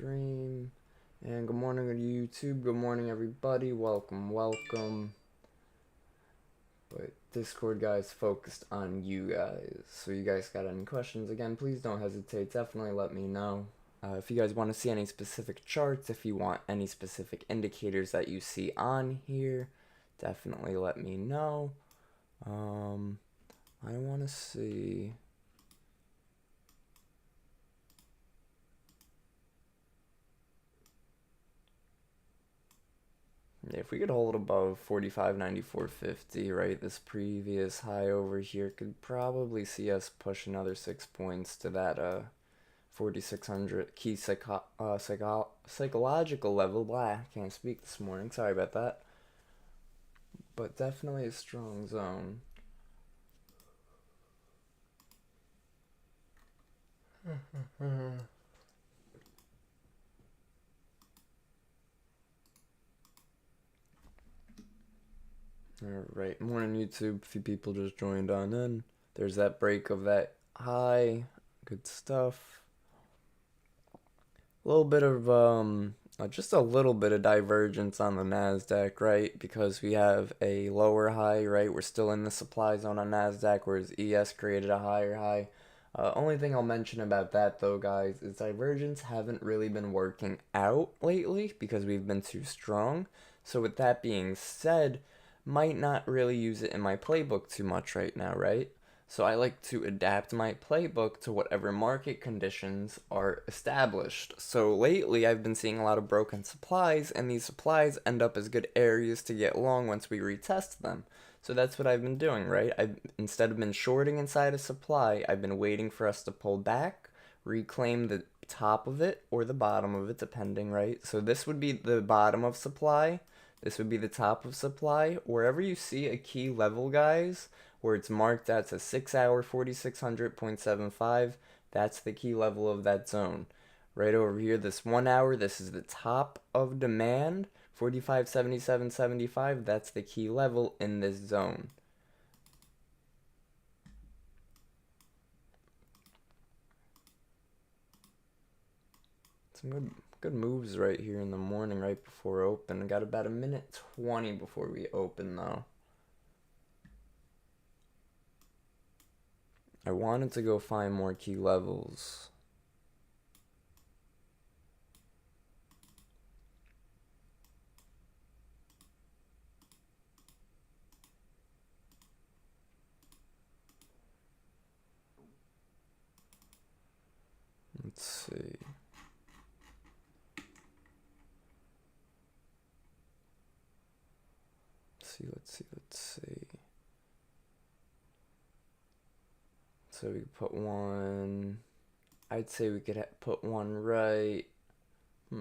stream. And good morning to YouTube. Good morning, everybody. Welcome. But Discord guys focused on you guys. So you guys got any questions, again, please don't hesitate. Definitely let me know. If you guys want to see any specific charts, if you want any specific indicators that you see on here, definitely let me know. I want to see. If we could hold above 45.94.50, right, this previous high over here could probably see us push another 6 points to that 4,600 key psychological level. Blah, can't speak this morning, sorry about that. But definitely a strong zone. Alright, morning YouTube, a few people just joined on in. There's that break of that high, good stuff. A little bit of, just a little bit of divergence on the NASDAQ, right? Because we have a lower high, right? We're still in the supply zone on NASDAQ, whereas ES created a higher high. Only thing I'll mention about that, though, guys, is divergence haven't really been working out lately because we've been too strong. So with that being said, might not really use it in my playbook too much right now, right? So I like to adapt my playbook to whatever market conditions are established. So lately I've been seeing a lot of broken supplies, and these supplies end up as good areas to get long once we retest them. So that's what I've been doing, right? Instead of been shorting inside a supply, I've been waiting for us to pull back, reclaim the top of it or the bottom of it, depending, right? So this would be the bottom of supply. This would be the top of supply. Wherever you see a key level, guys, where it's marked that's a 6 hour 4600.75, that's the key level of that zone. Right over here, this 1 hour, this is the top of demand, 4577.75, that's the key level in this zone. Some good moves right here in the morning, right before open. Got about a minute 20 before we open, though. I wanted to go find more key levels. Let's see. Let's see. So we put one. I'd say we could put one right. Put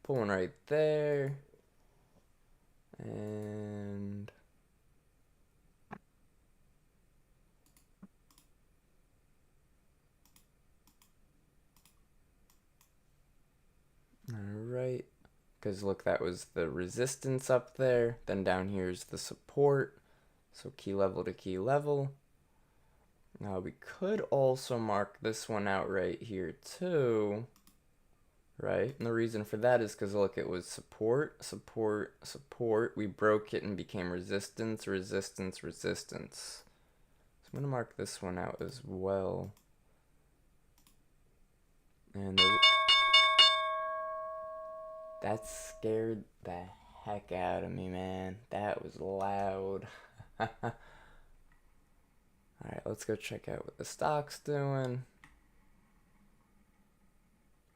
one right there. And alright. Because look, that was the resistance up there. Then down here is the support. So key level to key level. Now we could also mark this one out right here too. Right? And the reason for that is because look, it was support, support, support. We broke it and became resistance, resistance, resistance. So I'm going to mark this one out as well. And that scared the heck out of me, man. That was loud. Alright, let's go check out what the stock's doing.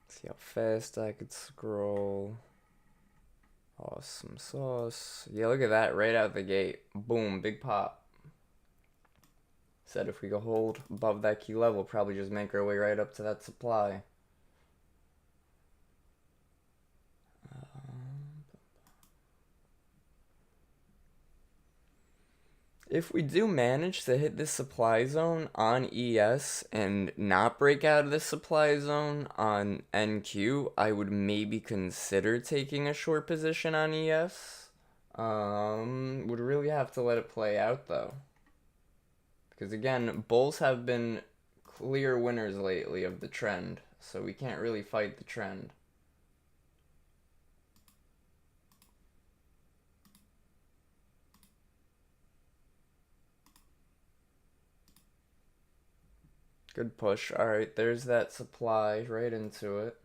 See how fast I could scroll. Awesome sauce. Yeah, look at that right out the gate. Boom, big pop. Said if we go hold above that key level, probably just make our way right up to that supply. If we do manage to hit this supply zone on ES and not break out of this supply zone on NQ, I would maybe consider taking a short position on ES. Would really have to let it play out though. Because again, bulls have been clear winners lately of the trend. so we can't really fight the trend. Good push. Alright, there's that supply right into it.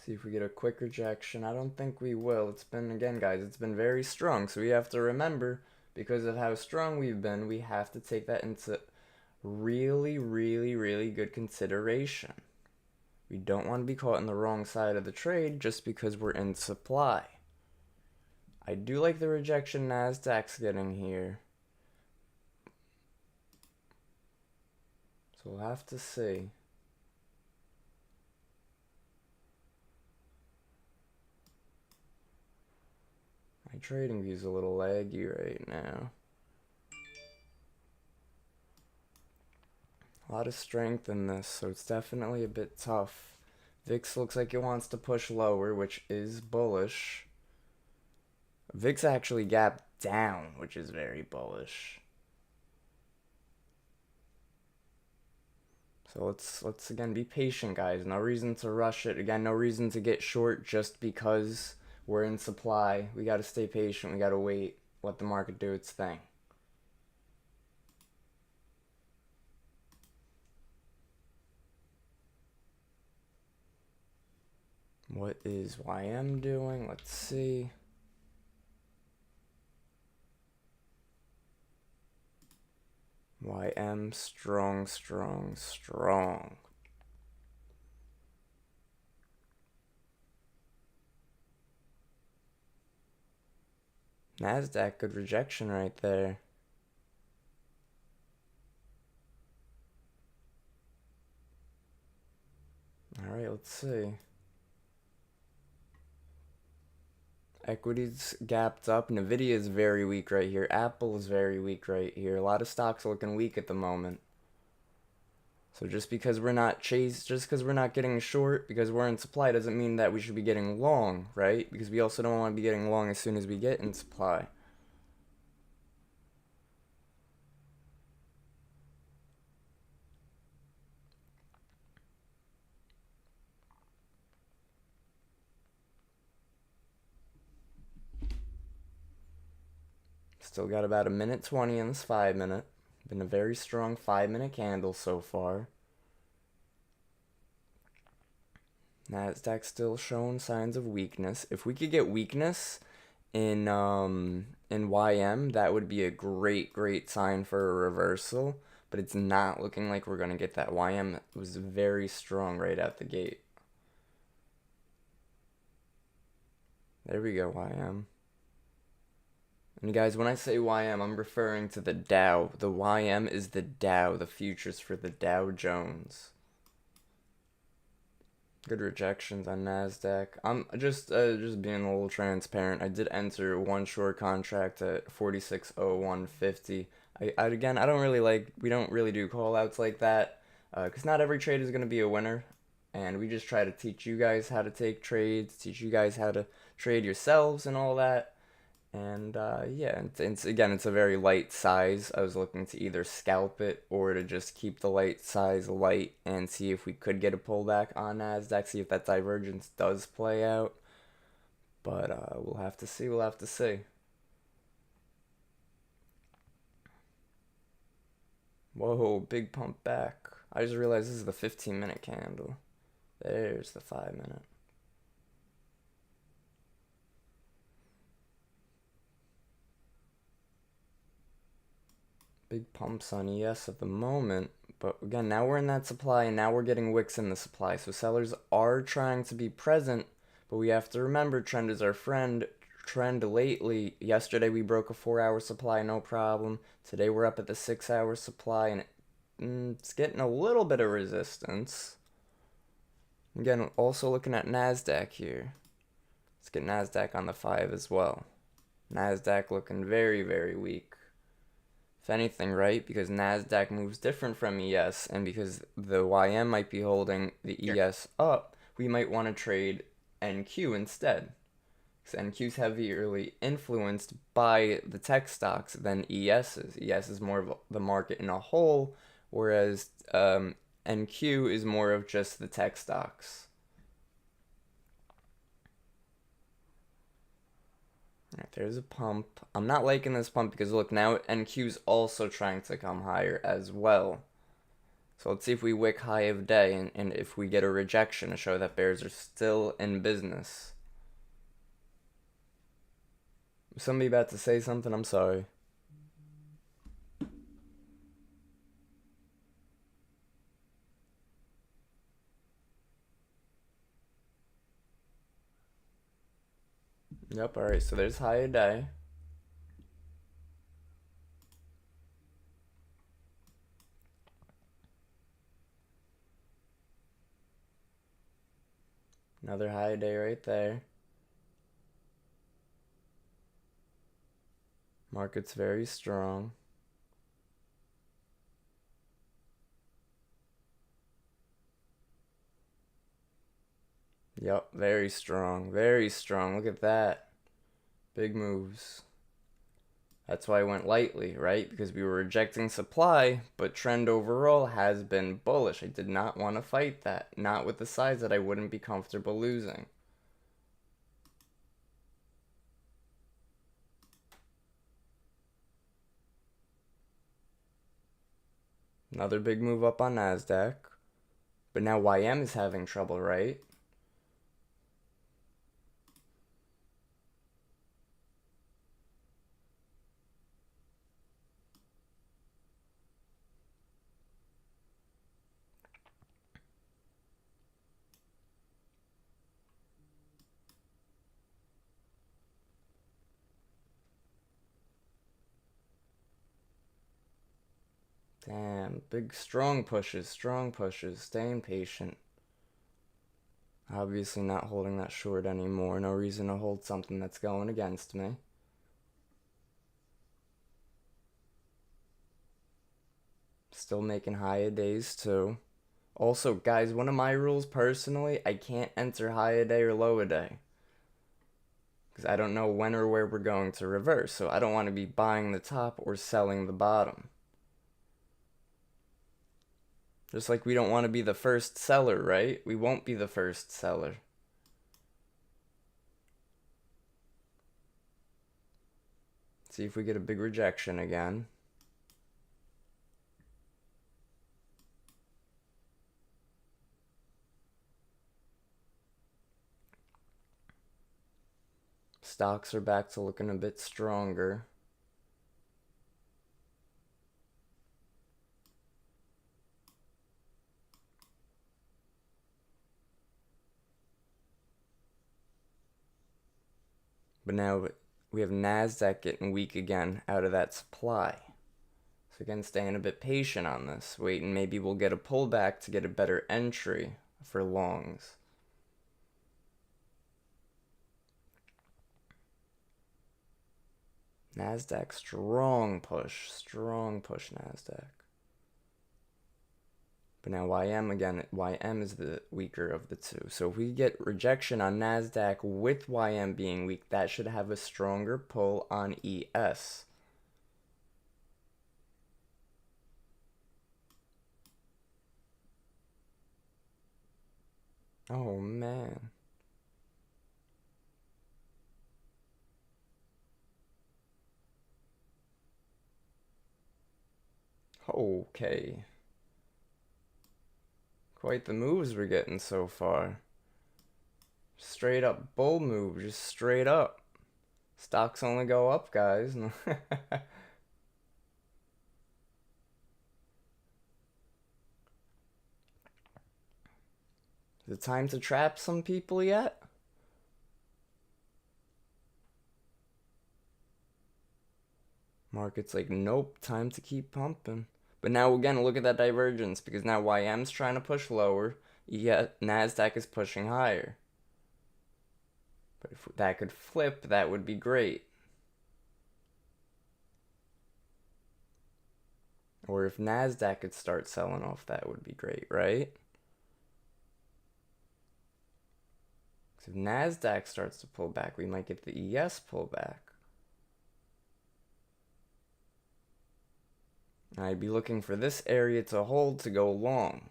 See if we get a quick rejection. I don't think we will. It's been, again, guys, it's been very strong. So we have to remember, because of how strong we've been, we have to take that into really, really, really good consideration. We don't want to be caught on the wrong side of the trade just because we're in supply. I do like the rejection Nasdaq's getting here. So we'll have to see. My trading view's a little laggy right now. A lot of strength in this, so it's definitely a bit tough. VIX looks like it wants to push lower, which is bullish. VIX actually gapped down, which is very bullish. So let's again be patient, guys. No reason to rush it. Again, no reason to get short just because we're in supply. We got to stay patient. We got to wait. Let the market do its thing. What is YM doing? Let's see. YM strong, strong, strong. Nasdaq, good rejection right there. Alright, let's see. Equities gapped up. Nvidia is very weak right here. Apple is very weak right here. A lot of stocks are looking weak at the moment. So just because we're not just because we're not getting short, because we're in supply, doesn't mean that we should be getting long, right? Because we also don't want to be getting long as soon as we get in supply. Still got about a minute 20 in this 5 minute. Been a very strong 5 minute candle so far. Nasdaq still showing signs of weakness. If we could get weakness in YM, that would be a great sign for a reversal. But it's not looking like we're gonna get that. YM was very strong right out the gate. There we go, YM. And guys, when I say YM, I'm referring to the Dow. The YM is the Dow, the futures for the Dow Jones. Good rejections on Nasdaq. I'm just being a little transparent. I did enter one short contract at 46.0150. Again, I don't really we don't really do call outs like that, because not every trade is going to be a winner, and we just try to teach you guys how to take trades, teach you guys how to trade yourselves and all that. And yeah, it's a very light size. I was looking to either scalp it or to just keep the light size light and see if we could get a pullback on Nasdaq, see if that divergence does play out. But we'll have to see. We'll have to see. Whoa, big pump back. I just realized this is the 15-minute candle. There's the 5-minute. Big pumps on ES at the moment, but again, now we're in that supply, and now we're getting wicks in the supply. So sellers are trying to be present, but we have to remember trend is our friend. Trend lately, yesterday we broke a 4-hour supply, no problem. Today we're up at the 6-hour supply, and it's getting a little bit of resistance. Again, also looking at Nasdaq here. Let's get Nasdaq on the 5 as well. Nasdaq looking very weak. If anything, right? Because Nasdaq moves different from ES, and because the YM might be holding the ES up, we might want to trade NQ instead. Because NQ's heavily influenced by the tech stocks than ES is. ES is more of the market in a whole, whereas NQ is more of just the tech stocks. Alright, there's a pump. I'm not liking this pump because look, now NQ's also trying to come higher as well. So let's see if we wick high of day and if we get a rejection to show that bears are still in business. Was somebody about to say something? I'm sorry. Yep, alright, so there's high of day. Another high day right there. Market's very strong. Yep, very strong. Very strong. Look at that. Big moves. That's why I went lightly, right? Because we were rejecting supply, but trend overall has been bullish. I did not want to fight that. Not with the size that I wouldn't be comfortable losing. Another big move up on NASDAQ. But now YM is having trouble, right? Damn, big strong pushes, staying patient. Obviously not holding that short anymore. No reason to hold something that's going against me. Still making higher days too. Also, guys, one of my rules personally, I can't enter high a day or low a day. Because I don't know when or where we're going to reverse. So I don't want to be buying the top or selling the bottom. Just like we don't want to be the first seller, right? We won't be the first seller. See if we get a big rejection again. Stocks are back to looking a bit stronger. But now we have NASDAQ getting weak again out of that supply. So again, staying a bit patient on this. Waiting, maybe we'll get a pullback to get a better entry for longs. NASDAQ, strong push NASDAQ. But now YM again, YM is the weaker of the two. So if we get rejection on NASDAQ with YM being weak, that should have a stronger pull on ES. Oh man. Okay. Quite the moves we're getting so far. Straight up bull move, just straight up. Stocks only go up, guys. Is it time to trap some people yet? Market's like, nope, time to keep pumping. But now again, look at that divergence because now YM's trying to push lower, yet NASDAQ is pushing higher. But if that could flip, that would be great. Or if NASDAQ could start selling off, that would be great, right? So if NASDAQ starts to pull back, we might get the ES pullback. I'd be looking for this area to hold to go long.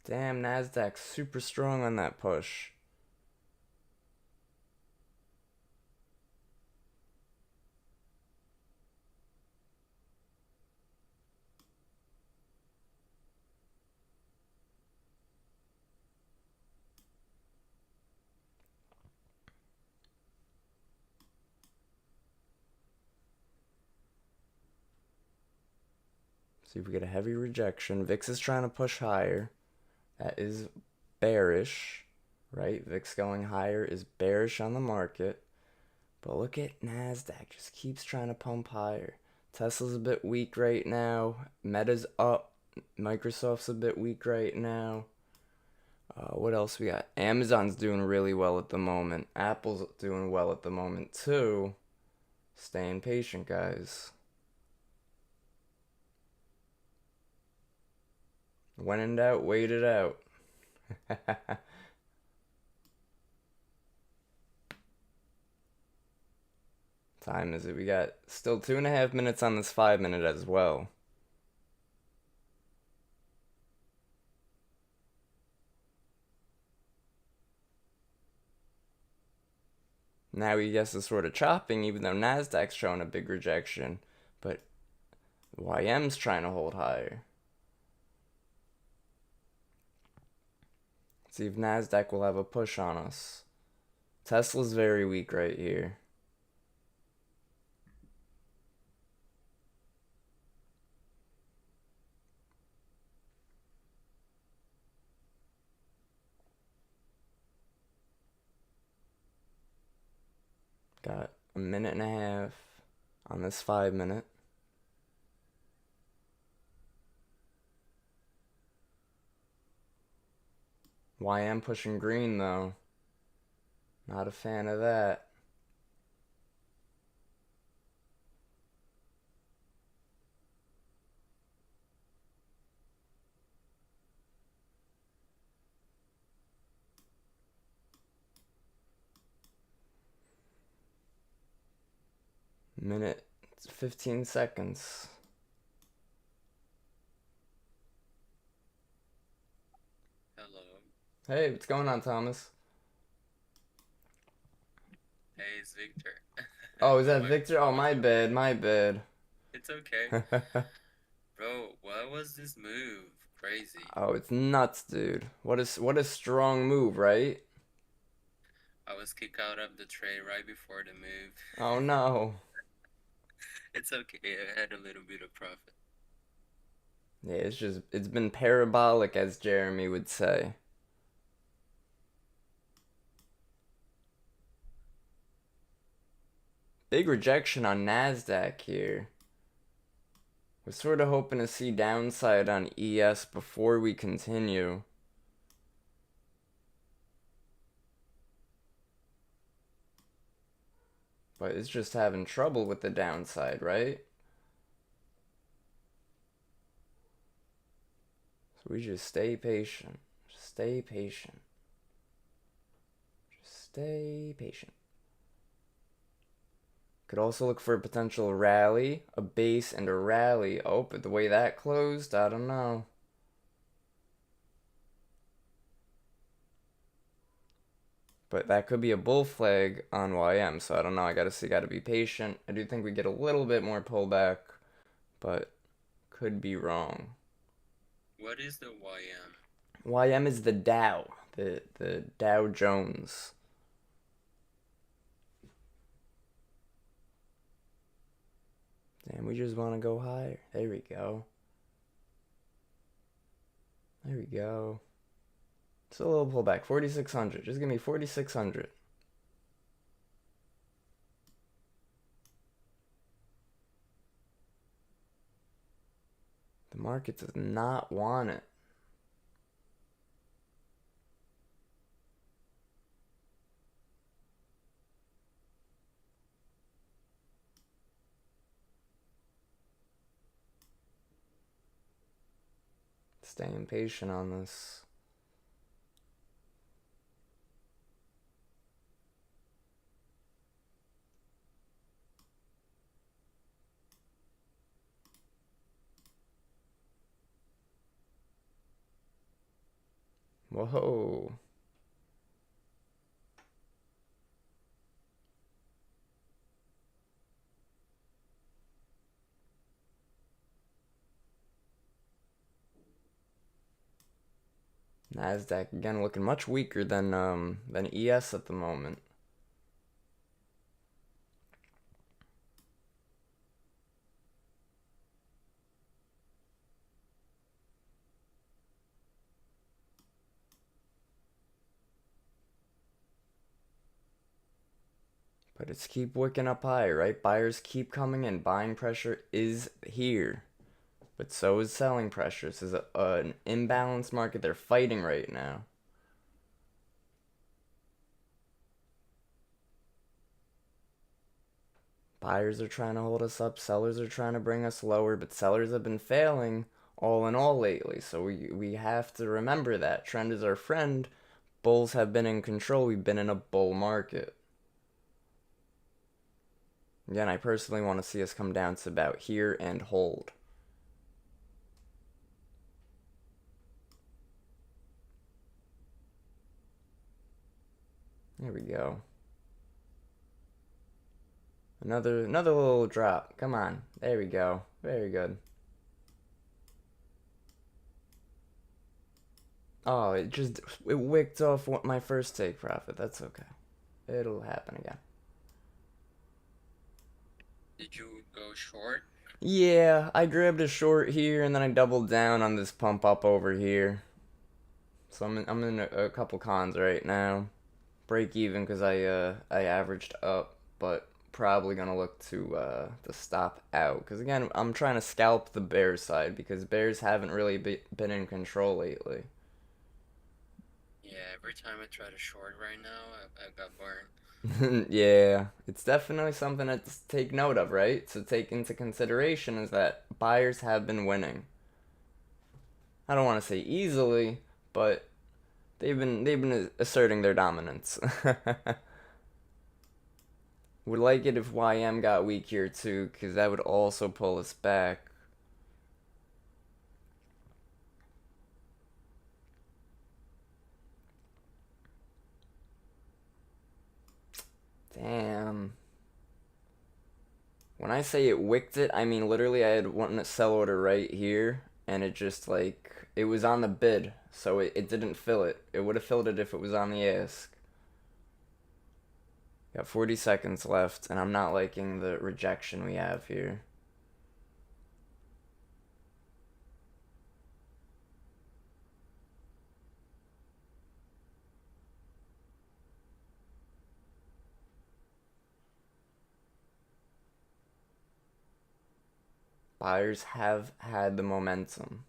Damn, NASDAQ's super strong on that push. See if we get a heavy rejection. VIX is trying to push higher. That is bearish, right? VIX going higher is bearish on the market. But look at NASDAQ, just keeps trying to pump higher. Tesla's a bit weak right now. Meta's up. Microsoft's a bit weak right now. What else we got? Amazon's doing really well at the moment. Apple's doing well at the moment too. Staying patient, guys. When in doubt, wait it out. Time is it? We got still 2.5 minutes on this 5 minute as well. Now we guess is sort of chopping, even though NASDAQ's showing a big rejection. But YM's trying to hold higher. See if NASDAQ will have a push on us. Tesla's very weak right here. Got a minute and a half on this 5 minute. YM pushing green though. Not a fan of that. Minute 15 seconds. Hello. Hey, what's going on, Thomas? Hey, it's Victor. Oh, is that What Victor? Oh, was my it? bad, my bad. It's okay. Bro, what was this move? Crazy. Oh, it's nuts, dude. What a strong move, right? I was kicked out of the trade right before the move. Oh no. It's okay. I had a little bit of profit. Yeah, it's been parabolic, as Jeremy would say. Big rejection on NASDAQ here. We're sort of hoping to see downside on ES before we continue. But it's just having trouble with the downside, right? So we just stay patient. Just stay patient. Just stay patient. Could also look for a potential rally, a base and a rally. Oh, but the way that closed, I don't know. But that could be a bull flag on YM, so I don't know. I gotta be patient. I do think we get a little bit more pullback, but could be wrong. What is the YM? YM is the Dow, the Dow Jones. Damn, we just want to go higher. There we go. There we go. It's a little pullback. 4,600. Just give me 4,600. The market does not want it. Staying patient on this. Whoa. Nasdaq again looking much weaker than ES at the moment. But it's keep wicking up higher, right? Buyers keep coming in. Buying pressure is here. But so is selling pressure. This is an imbalanced market they're fighting right now. Buyers are trying to hold us up. Sellers are trying to bring us lower. But sellers have been failing all in all lately. So we have to remember that. Trend is our friend. Bulls have been in control. We've been in a bull market. Again, I personally want to see us come down to about here and hold. There we go. Another little drop. Come on. There we go. Very good. Oh, it wicked off my first take profit. That's okay. It'll happen again. Did you go short? Yeah, I grabbed a short here and then I doubled down on this pump up over here. So I'm in a couple cons right now. Break even because I averaged up, but probably gonna look to stop out because again I'm trying to scalp the bear side because bears haven't really been in control lately. Yeah, every time I try to short right now, I got burned. Yeah, it's definitely something to take note of, right? To take into consideration is that buyers have been winning. I don't want to say easily, but they've been asserting their dominance. Would like it if YM got weak here too, because that would also pull us back. Damn. When I say it wicked it, I mean literally I had one sell order right here, and it just like, it was on the bid, so it didn't fill it. It would have filled it if it was on the ask. Got 40 seconds left, and I'm not liking the rejection we have here. Buyers have had the momentum.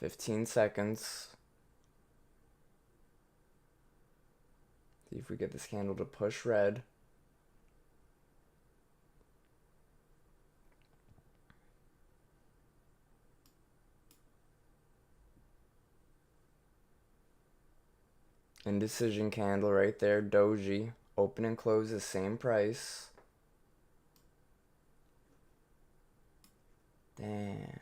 $15. See if we get this candle to push red. Indecision candle right there, doji. Open and close the same price. Damn.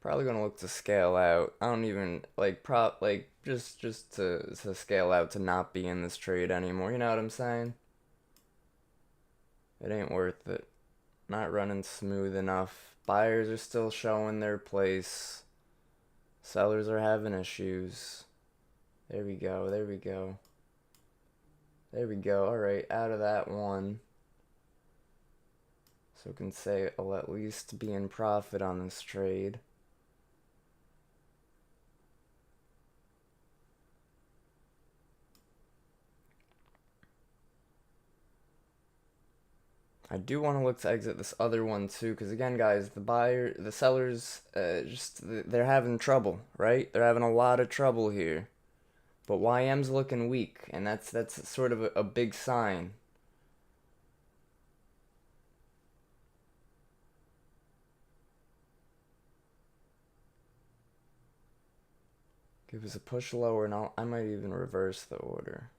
Probably gonna look to scale out. I don't even like just to scale out to not be in this trade anymore. You know what I'm saying? It ain't worth it. Not running smooth enough. Buyers are still showing their place. Sellers are having issues. There we go. There we go. There we go. All right, out of that one. So we can say I'll at least be in profit on this trade. I do want to look to exit this other one too, because again, guys, the sellers, they're having trouble, right? They're having a lot of trouble here. But YM's looking weak, and that's sort of a big sign. Give us a push lower, and I might even reverse the order.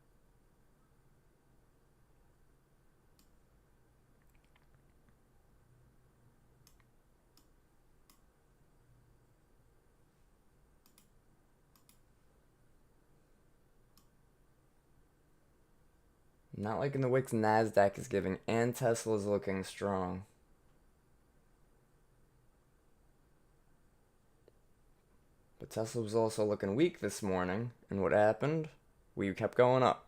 Not like in the wicks NASDAQ is giving, and Tesla's looking strong. But Tesla was also looking weak this morning, and what happened? We kept going up.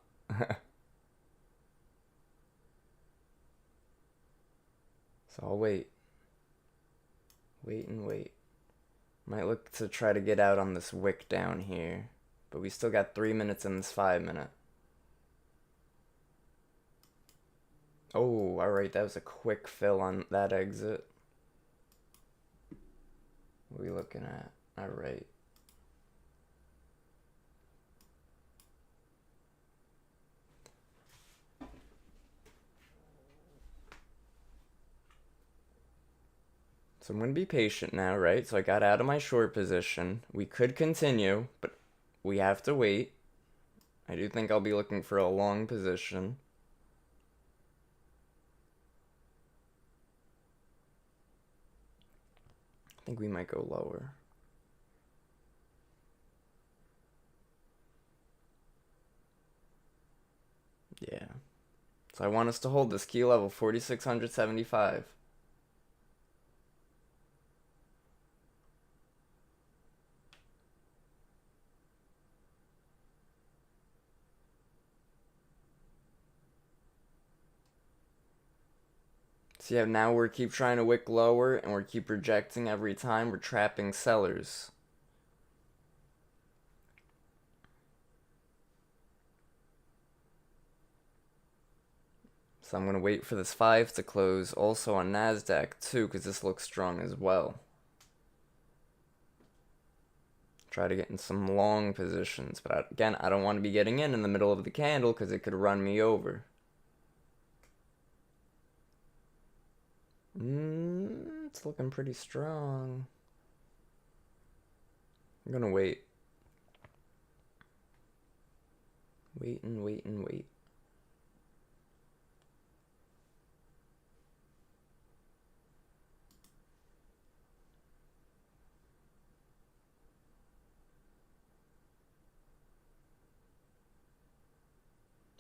So I'll wait. Wait and wait. Might look to try to get out on this wick down here. But we still got 3 minutes in this 5 minute. Oh, alright, that was a quick fill on that exit. What are we looking at? Alright. So I'm going to be patient now, right? So I got out of my short position. We could continue, but we have to wait. I do think I'll be looking for a long position. I think we might go lower. Yeah. So I want us to hold this key level, 4,675. So yeah, now we're keep trying to wick lower, and we're keep rejecting every time. We're trapping sellers. So I'm going to wait for this 5 to close also on NASDAQ too, because this looks strong as well. Try to get in some long positions, but again, I don't want to be getting in the middle of the candle because it could run me over. It's looking pretty strong. I'm gonna wait. Wait and wait and wait.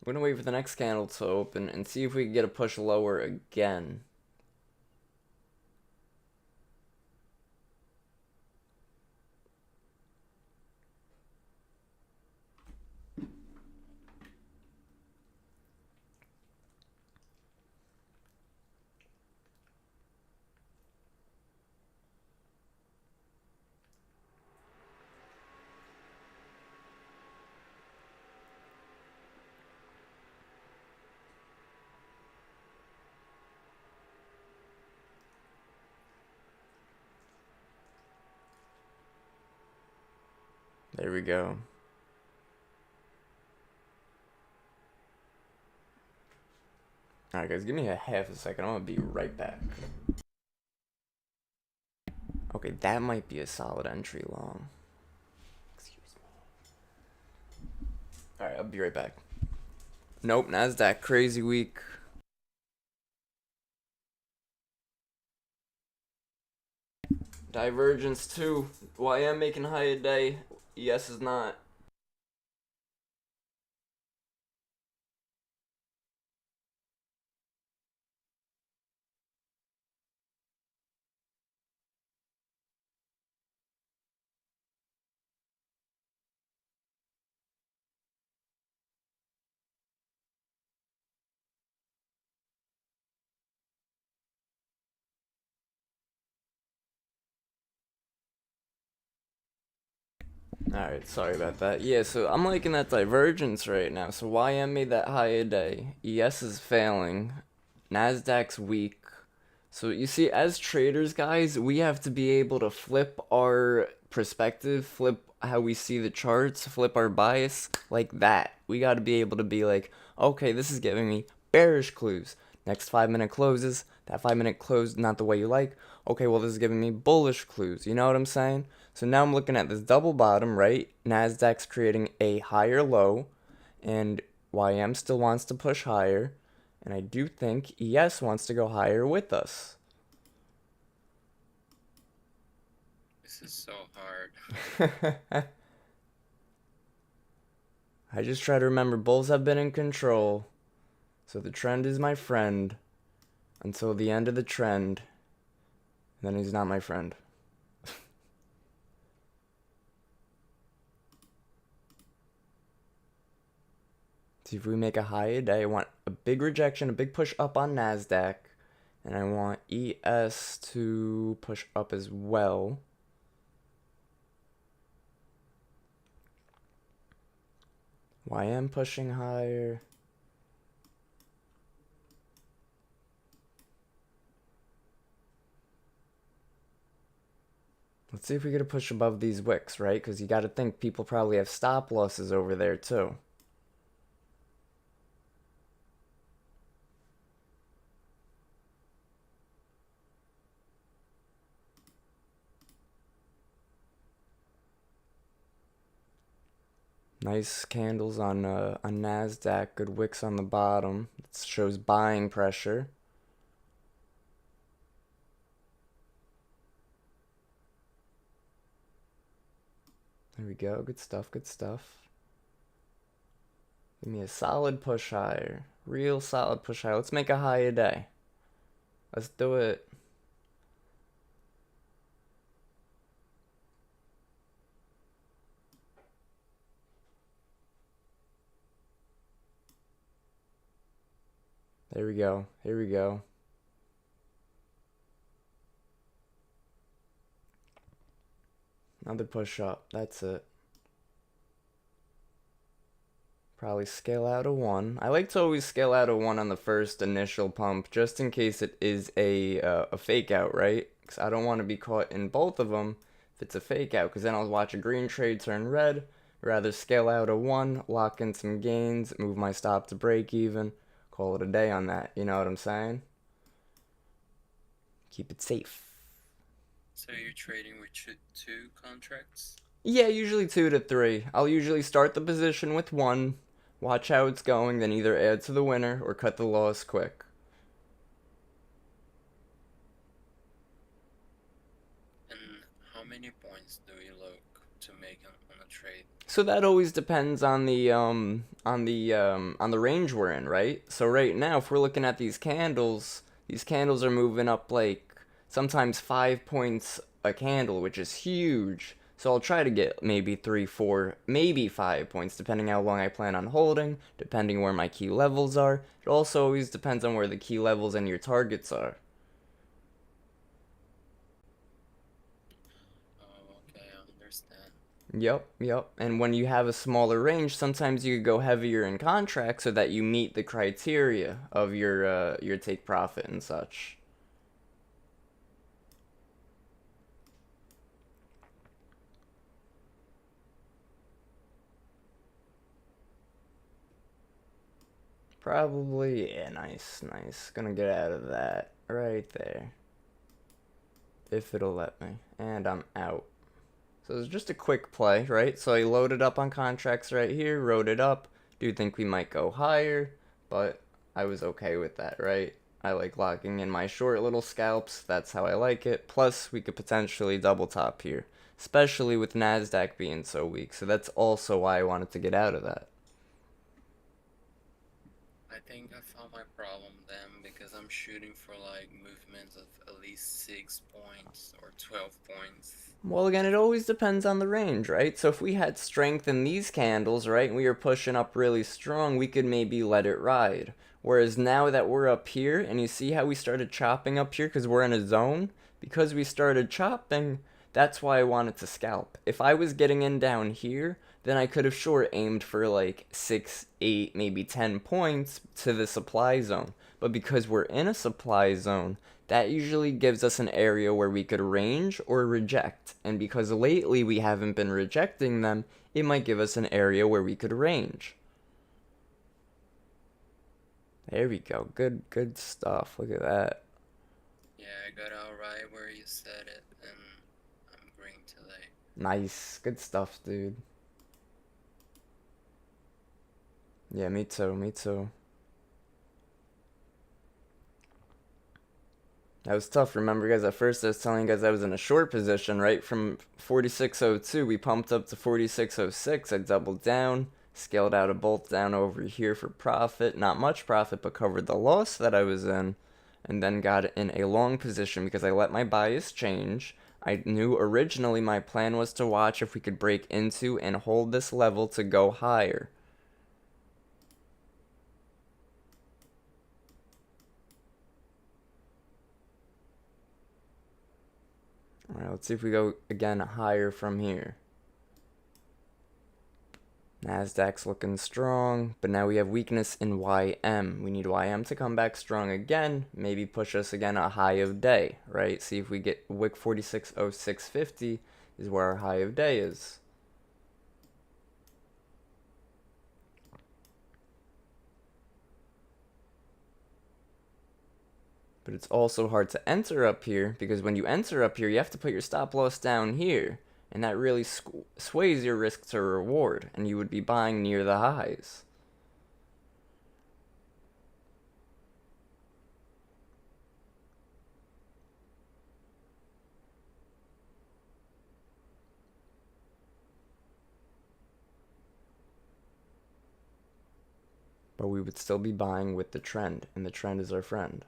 I'm gonna wait for the next candle to open and see if we can get a push lower again. There we go. Alright guys, give me a half a second. I'm gonna be right back. Okay, that might be a solid entry long. Excuse me. Alright, I'll be right back. Nope, NASDAQ crazy week. Divergence 2. YM making high a day. ES is not. Alright, sorry about that. Yeah, so I'm liking that divergence right now. So YM made that high a day. ES is failing. Nasdaq's weak. So you see, as traders, guys, we have to be able to flip our perspective, flip how we see the charts, flip our bias like that. We got to be able to be like, okay, this is giving me bearish clues. Next 5 minute closes, that 5 minute close not the way you like. Okay, well, this is giving me bullish clues. You know what I'm saying? So now I'm looking at this double bottom, right? Nasdaq's creating a higher low, and YM still wants to push higher. And I do think ES wants to go higher with us. This is so hard. I just try to remember bulls have been in control. So the trend is my friend until the end of the trend. And then he's not my friend. See if we make a high today. I want a big rejection, a big push up on NASDAQ. And I want ES to push up as well. YM pushing higher. Let's see if we get a push above these wicks, right? Because you got to think people probably have stop losses over there too. Nice candles on Nasdaq, good wicks on the bottom. It shows buying pressure. There we go. Good stuff, good stuff. Give me a solid push higher. Real solid push higher. Let's make a high a day. Let's do it. There we go. Here we go. Another push up. That's it. Probably scale out a 1. I like to always scale out a 1 on the first initial pump, just in case it is a fake out, right? Because I don't want to be caught in both of them if it's a fake out, because then I'll watch a green trade turn red. Rather scale out a 1, lock in some gains, move my stop to break even, call it a day on that. You know what I'm saying? Keep it safe. So you're trading with two contracts? Yeah, usually 2 to 3. I'll usually start the position with 1, watch how it's going, then either add to the winner or cut the loss quick. And how many points do you look to make on a trade? So that always depends on the range we're in, right? So right now, if we're looking at these candles are moving up like sometimes 5 points a candle, which is huge. So I'll try to get maybe 3, 4, maybe 5 points, depending how long I plan on holding, depending where my key levels are. It also always depends on where the key levels and your targets are. Oh, okay, I understand. Yep. And when you have a smaller range, sometimes you could go heavier in contracts so that you meet the criteria of your take profit and such. Probably, yeah, nice. Gonna get out of that right there. If it'll let me. And I'm out. So it's just a quick play, right? So I loaded up on contracts right here, wrote it up. Do think we might go higher, but I was okay with that, right? I like locking in my short little scalps. That's how I like it. Plus, we could potentially double top here, especially with NASDAQ being so weak. So that's also why I wanted to get out of that. I think I found my problem then because I'm shooting for like movements of at least 6 points or 12 points. Well, again, it always depends on the range, right? So if we had strength in these candles, right, and we were pushing up really strong, we could maybe let it ride. Whereas now that we're up here, and you see how we started chopping up here because we're in a zone? Because we started chopping, that's why I wanted to scalp. If I was getting in down here, then I could have sure aimed for like 6, 8, maybe 10 points to the supply zone. But because we're in a supply zone, that usually gives us an area where we could range or reject. And because lately we haven't been rejecting them, it might give us an area where we could range. There we go. Good stuff. Look at that. Yeah, I got out right where you said it, and I'm green today. Nice. Good stuff, dude. Yeah, me too. Me too. That was tough. Remember, guys, at first I was telling you guys I was in a short position, right? From 46.02, we pumped up to 46.06. I doubled down, scaled out a bolt down over here for profit. Not much profit, but covered the loss that I was in. And then got in a long position because I let my bias change. I knew originally my plan was to watch if we could break into and hold this level to go higher. Alright, let's see if we go again higher from here. Nasdaq's looking strong, but now we have weakness in YM. We need YM to come back strong again, maybe push us again a high of day, right? See if we get wick 46.0650 is where our high of day is. But it's also hard to enter up here because when you enter up here, you have to put your stop loss down here. And that really sways your risk to reward. And you would be buying near the highs. But we would still be buying with the trend. And the trend is our friend.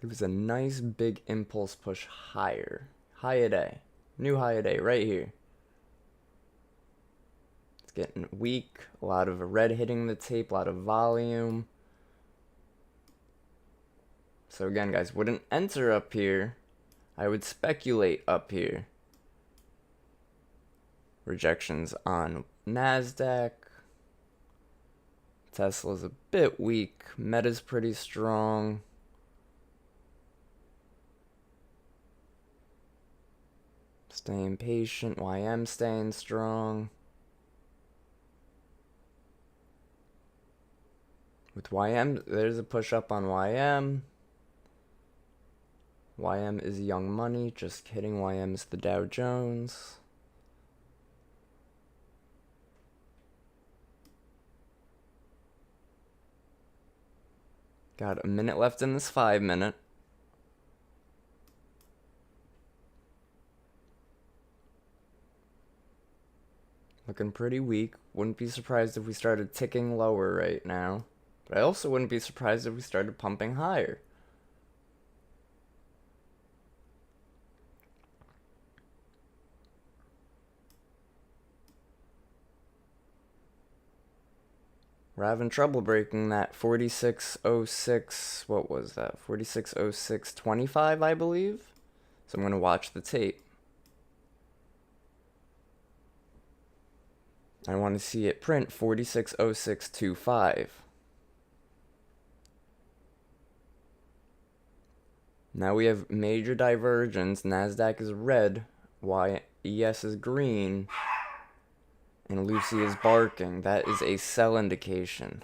It was a nice big impulse push higher. High a day. New high a day right here. It's getting weak. A lot of red hitting the tape. A lot of volume. So again, guys, wouldn't enter up here. I would speculate up here. Rejections on Nasdaq. Tesla's a bit weak. Meta's pretty strong. Staying patient. YM staying strong. With YM, there's a push up on YM. YM is young money. Just kidding. YM is the Dow Jones. Got a minute left in this 5 minute. Looking pretty weak. Wouldn't be surprised if we started ticking lower right now. But I also wouldn't be surprised if we started pumping higher. We're having trouble breaking that 46.06, what was that? 46.0625, I believe. So I'm going to watch the tape. I want to see it print 46.0625. Now we have major divergence. Nasdaq is red, YES is green, and Lucy is barking. That is a sell indication.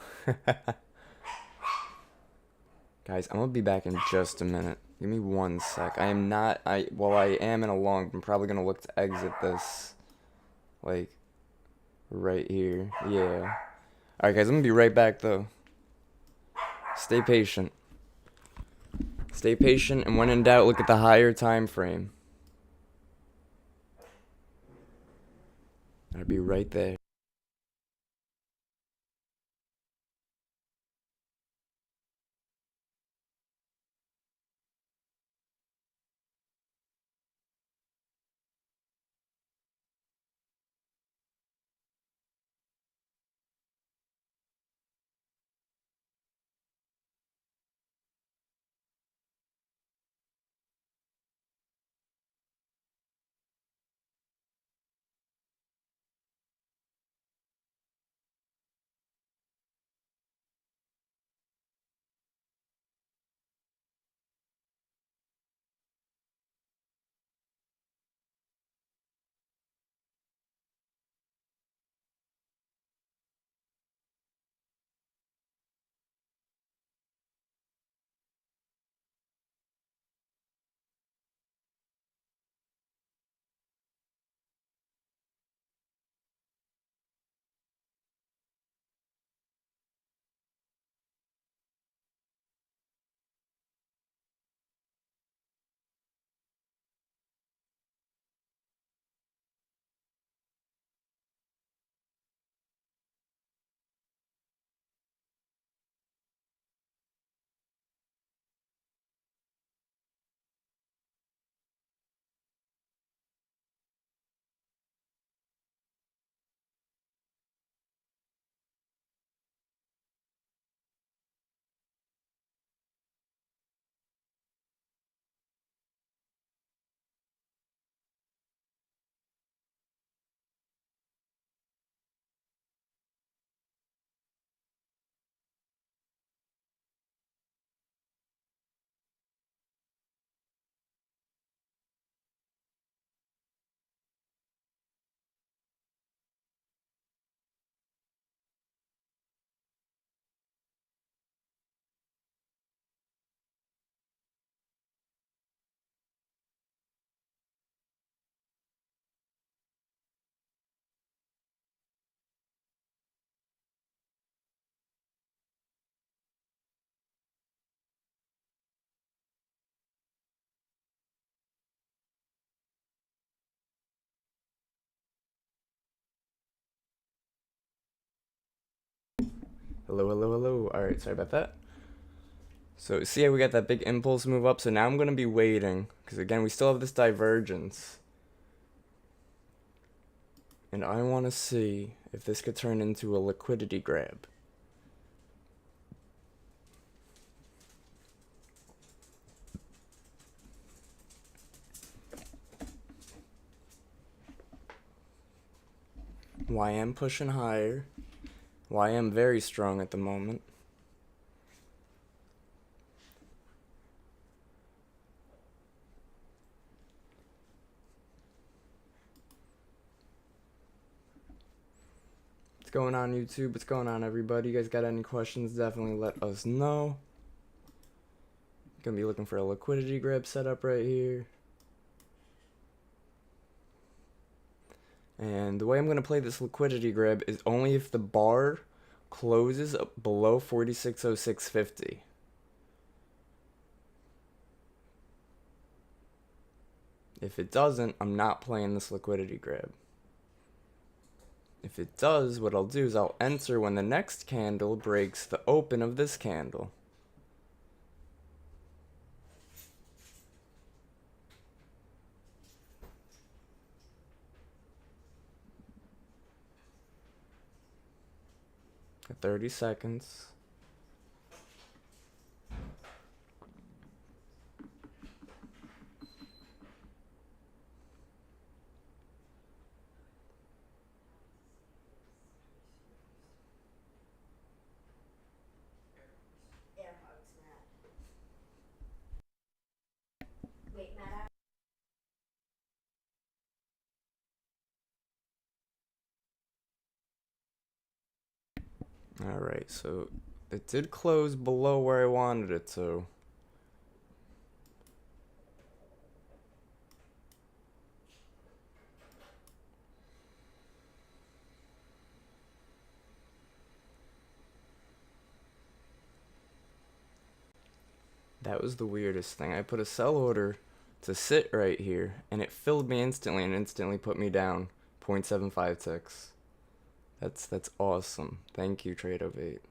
Guys, I'm gonna be back in just a minute. Give me 1 sec. I am in a long, I'm probably gonna look to exit this, like, right here. Yeah. Alright, guys, I'm gonna be right back, though. Stay patient. Stay patient, and when in doubt, look at the higher time frame. I'll be right there. Hello, hello, hello. Alright, sorry about that. So see how we got that big impulse move up? So now I'm going to be waiting, because again, we still have this divergence. And I want to see if this could turn into a liquidity grab. YM pushing higher. YM very strong at the moment. What's going on, YouTube? What's going on, everybody? You guys got any questions? Definitely let us know. Gonna be looking for a liquidity grab setup right here. And the way I'm gonna play this liquidity grab is only if the bar closes below 4606.50. If it doesn't, I'm not playing this liquidity grab. If it does, what I'll do is I'll enter when the next candle breaks the open of this candle. Got 30 seconds. Alright, so it did close below where I wanted it to. That was the weirdest thing. I put a sell order to sit right here, and it filled me instantly and instantly put me down 0.75 ticks. That's awesome. Thank you, Trade of 8.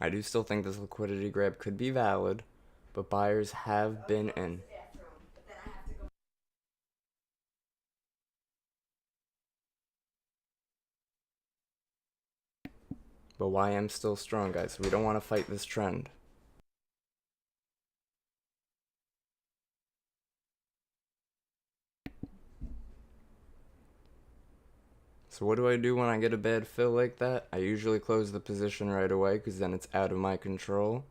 I do still think this liquidity grab could be valid, but buyers have been in. But YM's still strong, guys, so we don't want to fight this trend. So what do I do when I get a bad fill like that? I usually close the position right away because then it's out of my control.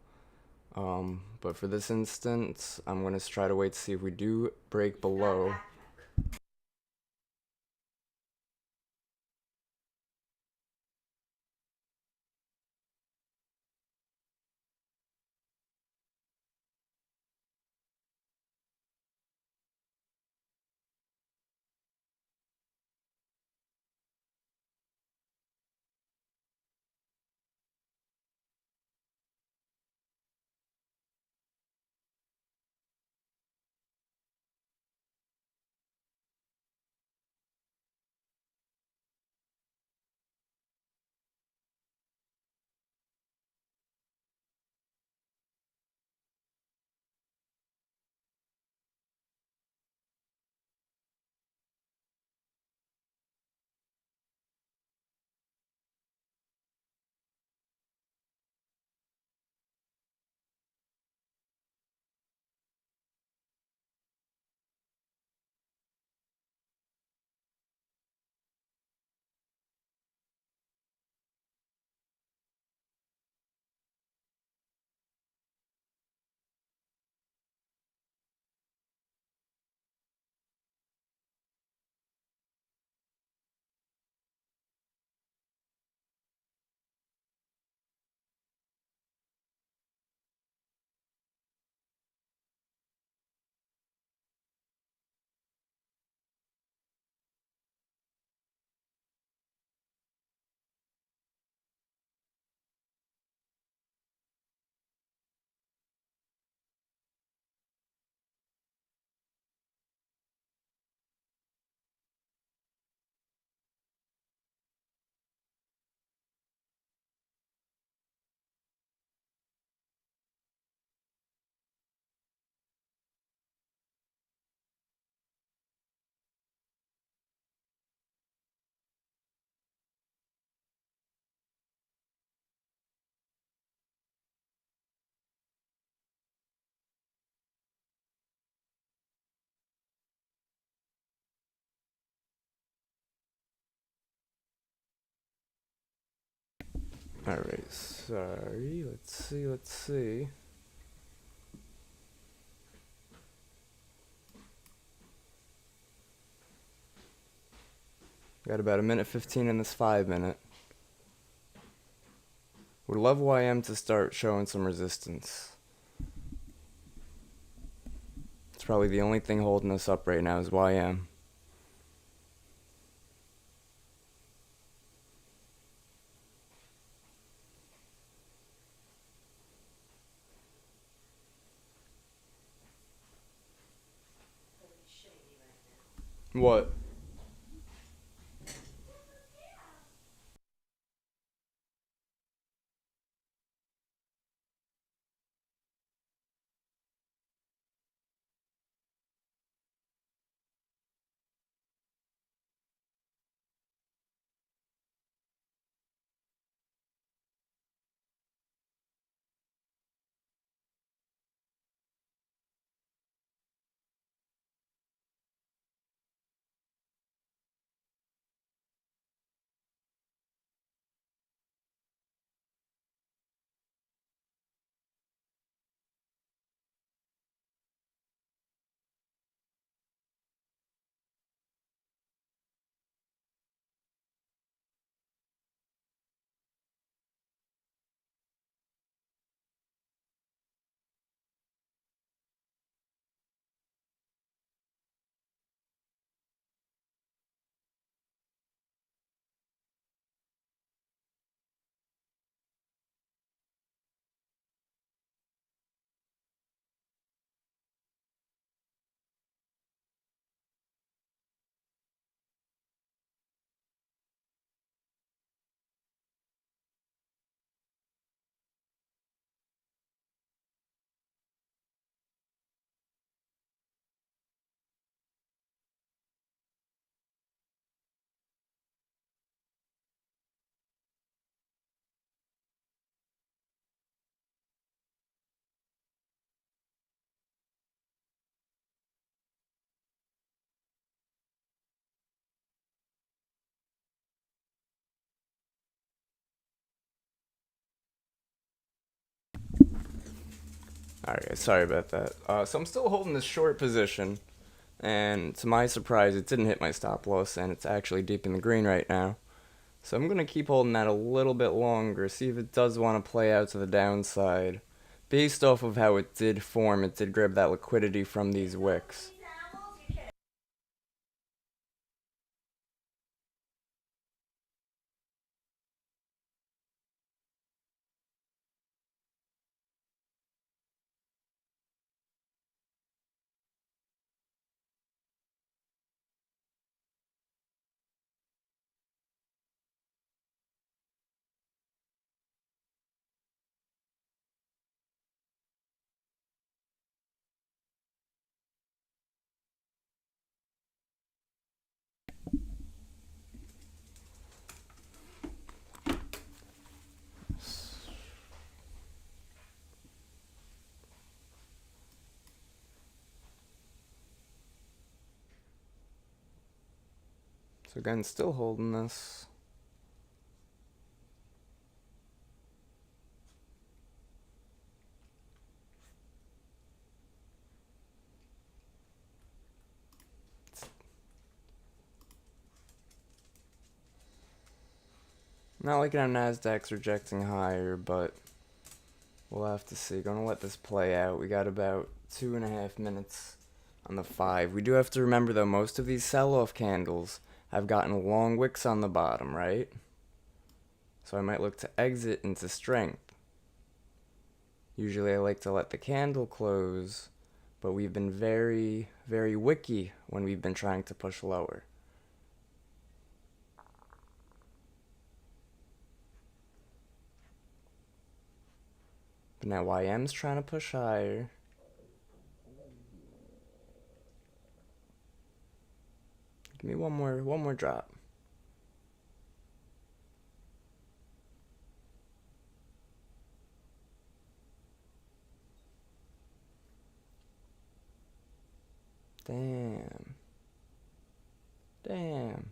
But for this instance, I'm going to try to wait to see if we do break below. Alright, sorry. Let's see. Got about a minute 15 in this 5 minute. Would love YM to start showing some resistance. It's probably the only thing holding us up right now is YM. What? Alright, sorry about that. So I'm still holding this short position, and to my surprise, it didn't hit my stop loss, and it's actually deep in the green right now. So I'm going to keep holding that a little bit longer, see if it does want to play out to the downside. Based off of how it did form, it did grab that liquidity from these wicks. So again, still holding this. Not liking how Nasdaq's rejecting higher, but we'll have to see. Gonna let this play out. We got about 2.5 minutes on the 5. We do have to remember, though, most of these sell-off candles have gotten long wicks on the bottom, right? So I might look to exit into strength. Usually I like to let the candle close, but we've been very, very wicky when we've been trying to push lower. But now YM's trying to push higher. Give me one more drop. Damn. Damn.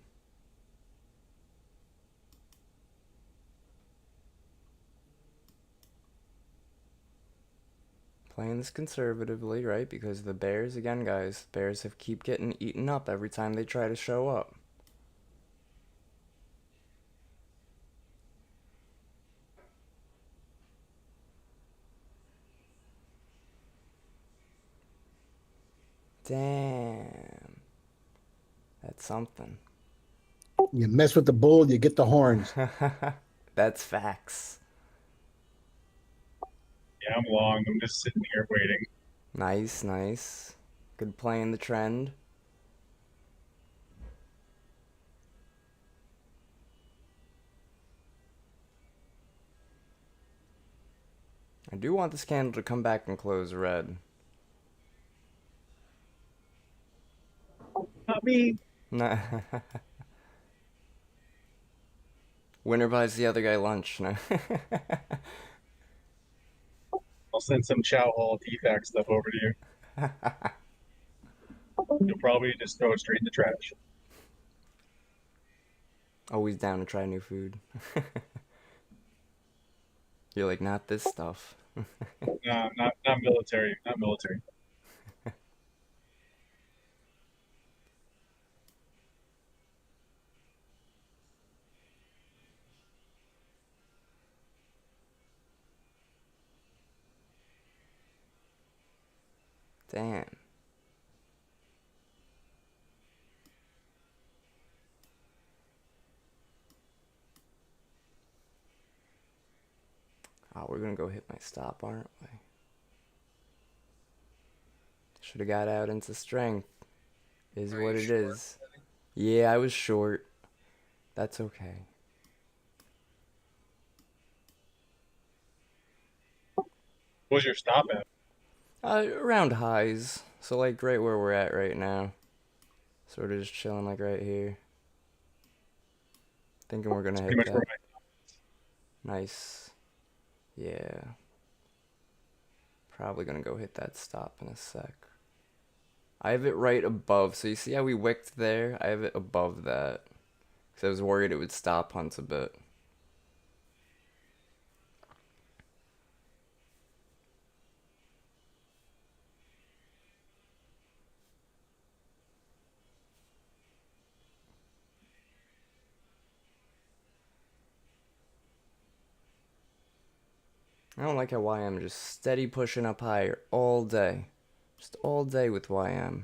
Playing this conservatively, right? Because the Bears, again, guys, Bears have keep getting eaten up every time they try to show up. Damn. That's something. You mess with the bull, you get the horns. That's facts. Yeah, I'm long. I'm just sitting here waiting. Nice, nice. Good play in the trend. I do want this candle to come back and close red. Not me. Nah. Winner buys the other guy lunch. No. I'll send some Chow Hall defect stuff over to you. You'll probably just throw it straight in the trash. Always down to try new food. You're like, not this stuff. No, not military. Not military. Damn. Oh, we're gonna go hit my stop, aren't we? Should have got out into strength. Is Are what you it sure? is. Yeah, I was short. That's okay. What was your stop at? Around highs. So like right where we're at right now. Sort of just chilling like right here. Thinking we're gonna That's hit pretty much that. where Nice. Yeah. Probably gonna go hit that stop in a sec. I have it right above. So you see how we wicked there? I have it above that. Because I was worried it would stop hunts a bit. I don't like how YM just steady pushing up higher all day. Just all day with YM.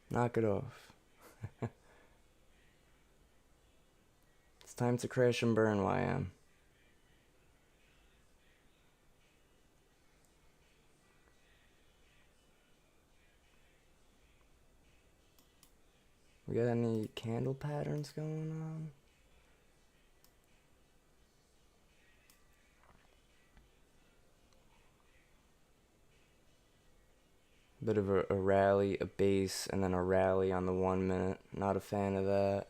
Knock it off. It's time to crash and burn, YM. We got any candle patterns going on? Bit of a rally, a base, and then a rally on the 1 minute. Not a fan of that.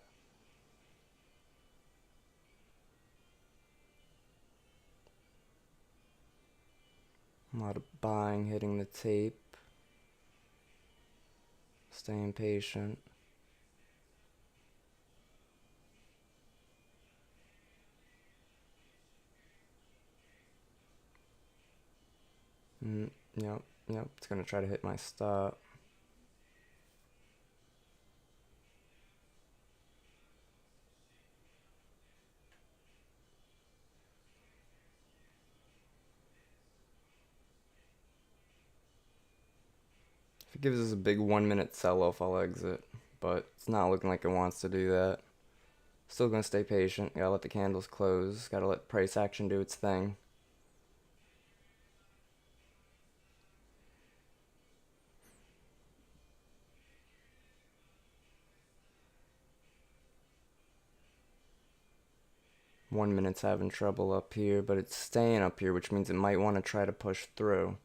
A lot of buying hitting the tape. Staying patient. Yep, yep. It's gonna try to hit my stop. If it gives us a big 1 minute sell off, I'll exit. But it's not looking like it wants to do that. Still gonna stay patient. Gotta let the candles close. Gotta let price action do its thing. One minute's having trouble up here, but it's staying up here, which means it might want to try to push through.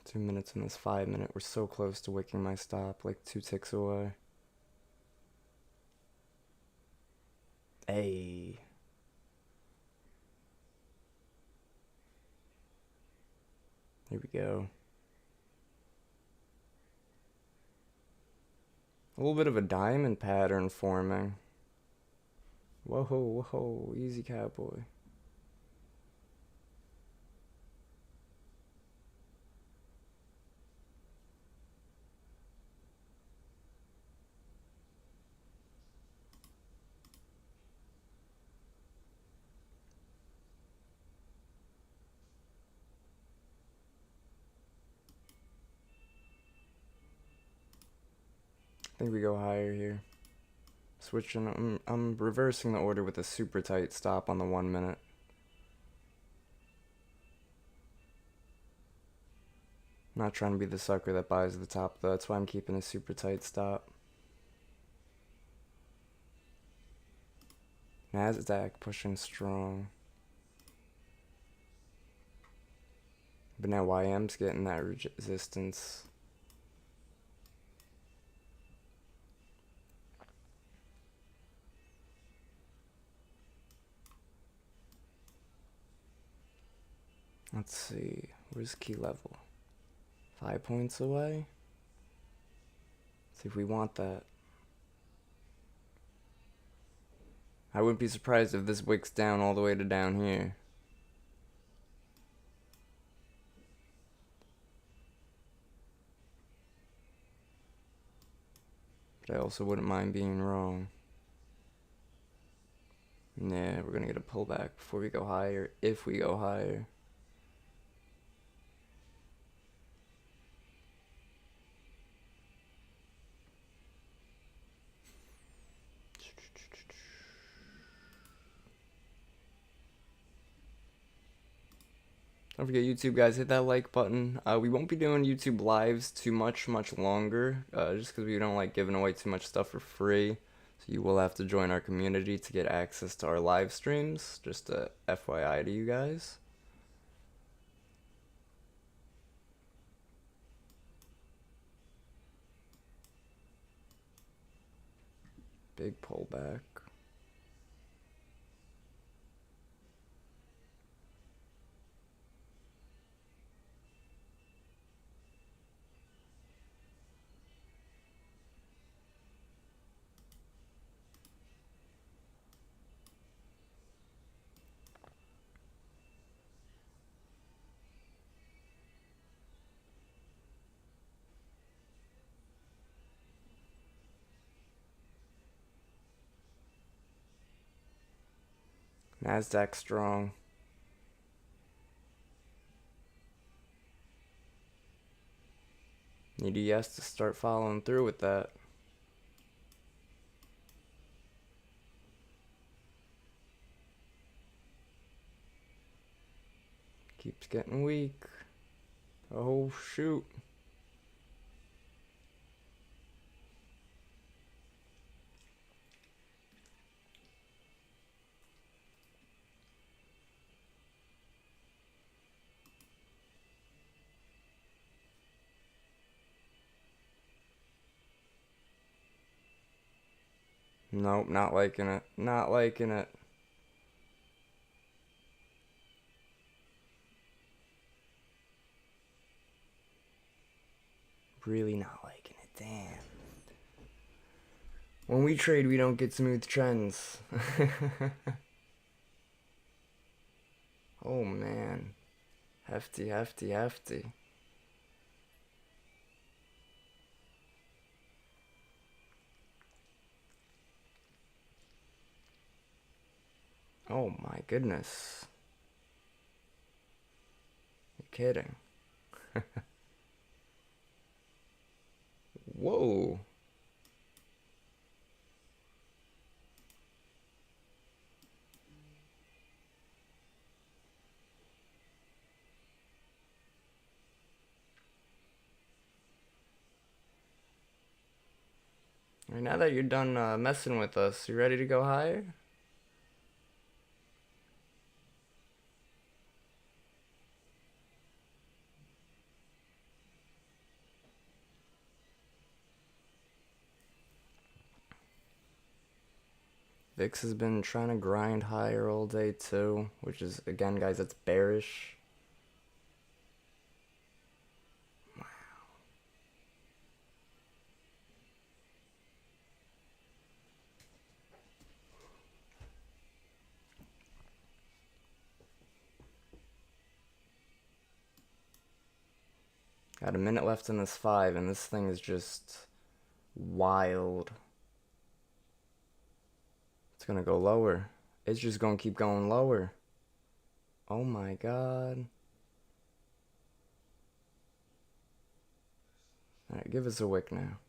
Two minutes in this 5 minute. We're so close to wicking my stop, like 2 ticks away. Hey. Here we go. A little bit of a diamond pattern forming. Whoa, whoa, easy cowboy. I think we go higher here. Switching, I'm reversing the order with a super tight stop on the 1 minute. Not trying to be the sucker that buys the top though, that's why I'm keeping a super tight stop. Nasdaq pushing strong. But now YM's getting that resistance. Let's see, where's key level? 5 points away? See if we want that. I wouldn't be surprised if this wicks down all the way to down here. But I also wouldn't mind being wrong. Yeah, we're gonna get a pullback before we go higher, if we go higher. Don't forget YouTube, guys, hit that like button. We won't be doing YouTube lives too much longer, just because we don't like giving away too much stuff for free. So you will have to join our community to get access to our live streams, just a FYI to you guys. Big pullback. Nasdaq strong. Need a yes to start following through with that. Keeps getting weak. Oh shoot. Nope, not liking it. Not liking it. Really not liking it. Damn. When we trade, we don't get smooth trends. Oh man. Hefty, hefty, hefty. Oh my goodness. You're kidding. Whoa. Alright, now that you're done messing with us, you ready to go higher? VIX has been trying to grind higher all day too, which is, again guys, that's bearish. Got a minute left in this 5, and this thing is just wild. It's gonna go lower. It's just gonna keep going lower. Oh my god. Alright, give us a wick now.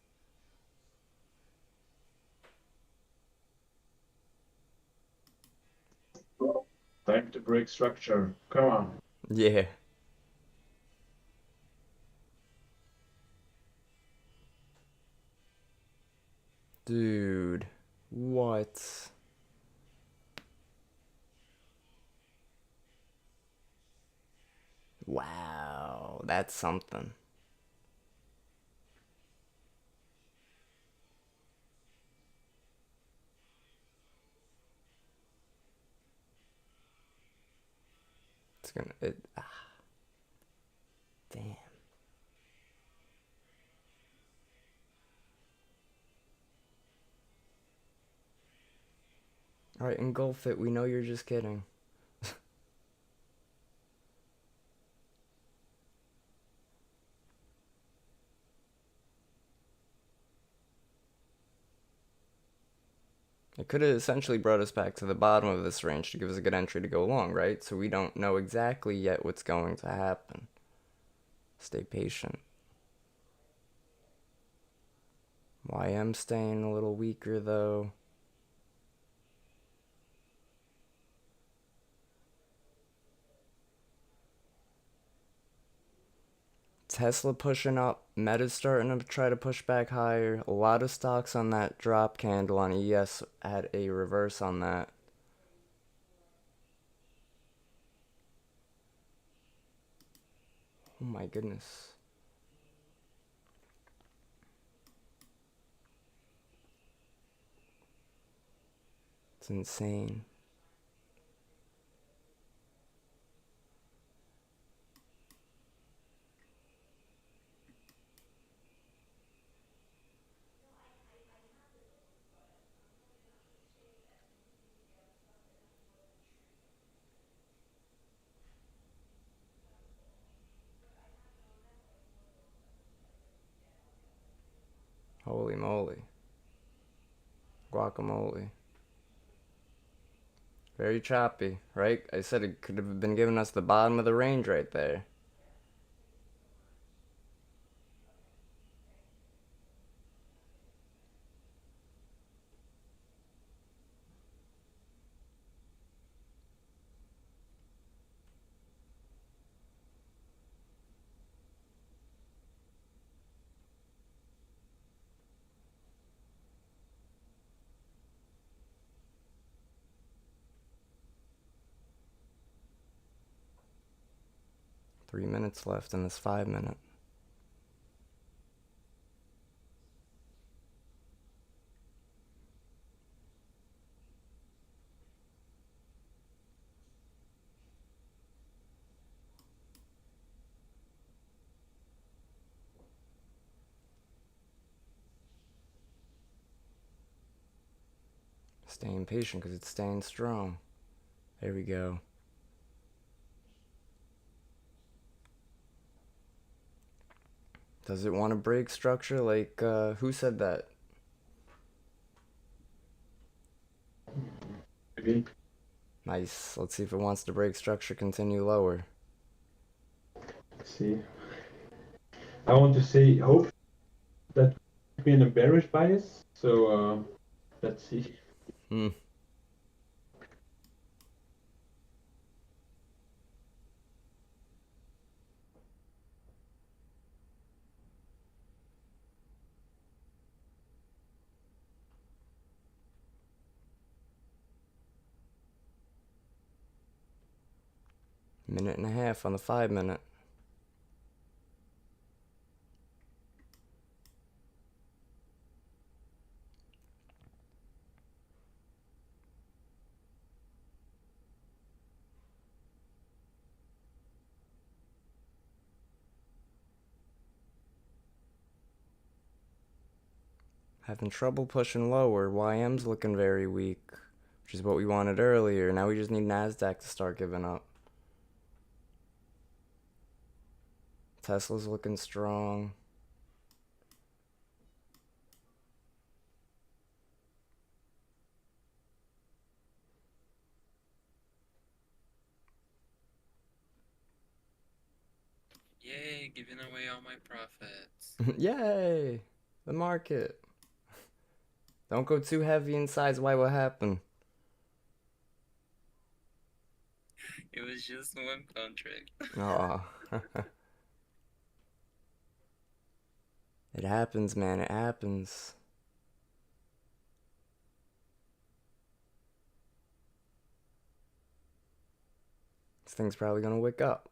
Time to break structure. Come on. Yeah. Dude. What? Wow. That's something. It's gonna... Damn. Alright, engulf it. We know you're just kidding. It could have essentially brought us back to the bottom of this range to give us a good entry to go long, right? So we don't know exactly yet what's going to happen. Stay patient. YM staying a little weaker though. Tesla pushing up. Meta's starting to try to push back higher. A lot of stocks on that drop candle on ES had a reverse on that. Oh my goodness. It's insane. Holy moly. Guacamole. Very choppy, right? I said it could have been giving us the bottom of the range right there. Three minutes left in this 5 minute. Staying patient because it's staying strong. There we go. Does it want to break structure? Like, who said that? Maybe. Nice. Let's see if it wants to break structure, continue lower. Let's see. I want to say hope that could be an bearish bias. So let's see. Minute and a half on the 5 minute. Having trouble pushing lower. YM's looking very weak, which is what we wanted earlier. Now we just need NASDAQ to start giving up. Tesla's looking strong. Yay, giving away all my profits. Yay! The market. Don't go too heavy in size. Why? What happened? It was just one contract. Oh. It happens, man. It happens. This thing's probably gonna wake up.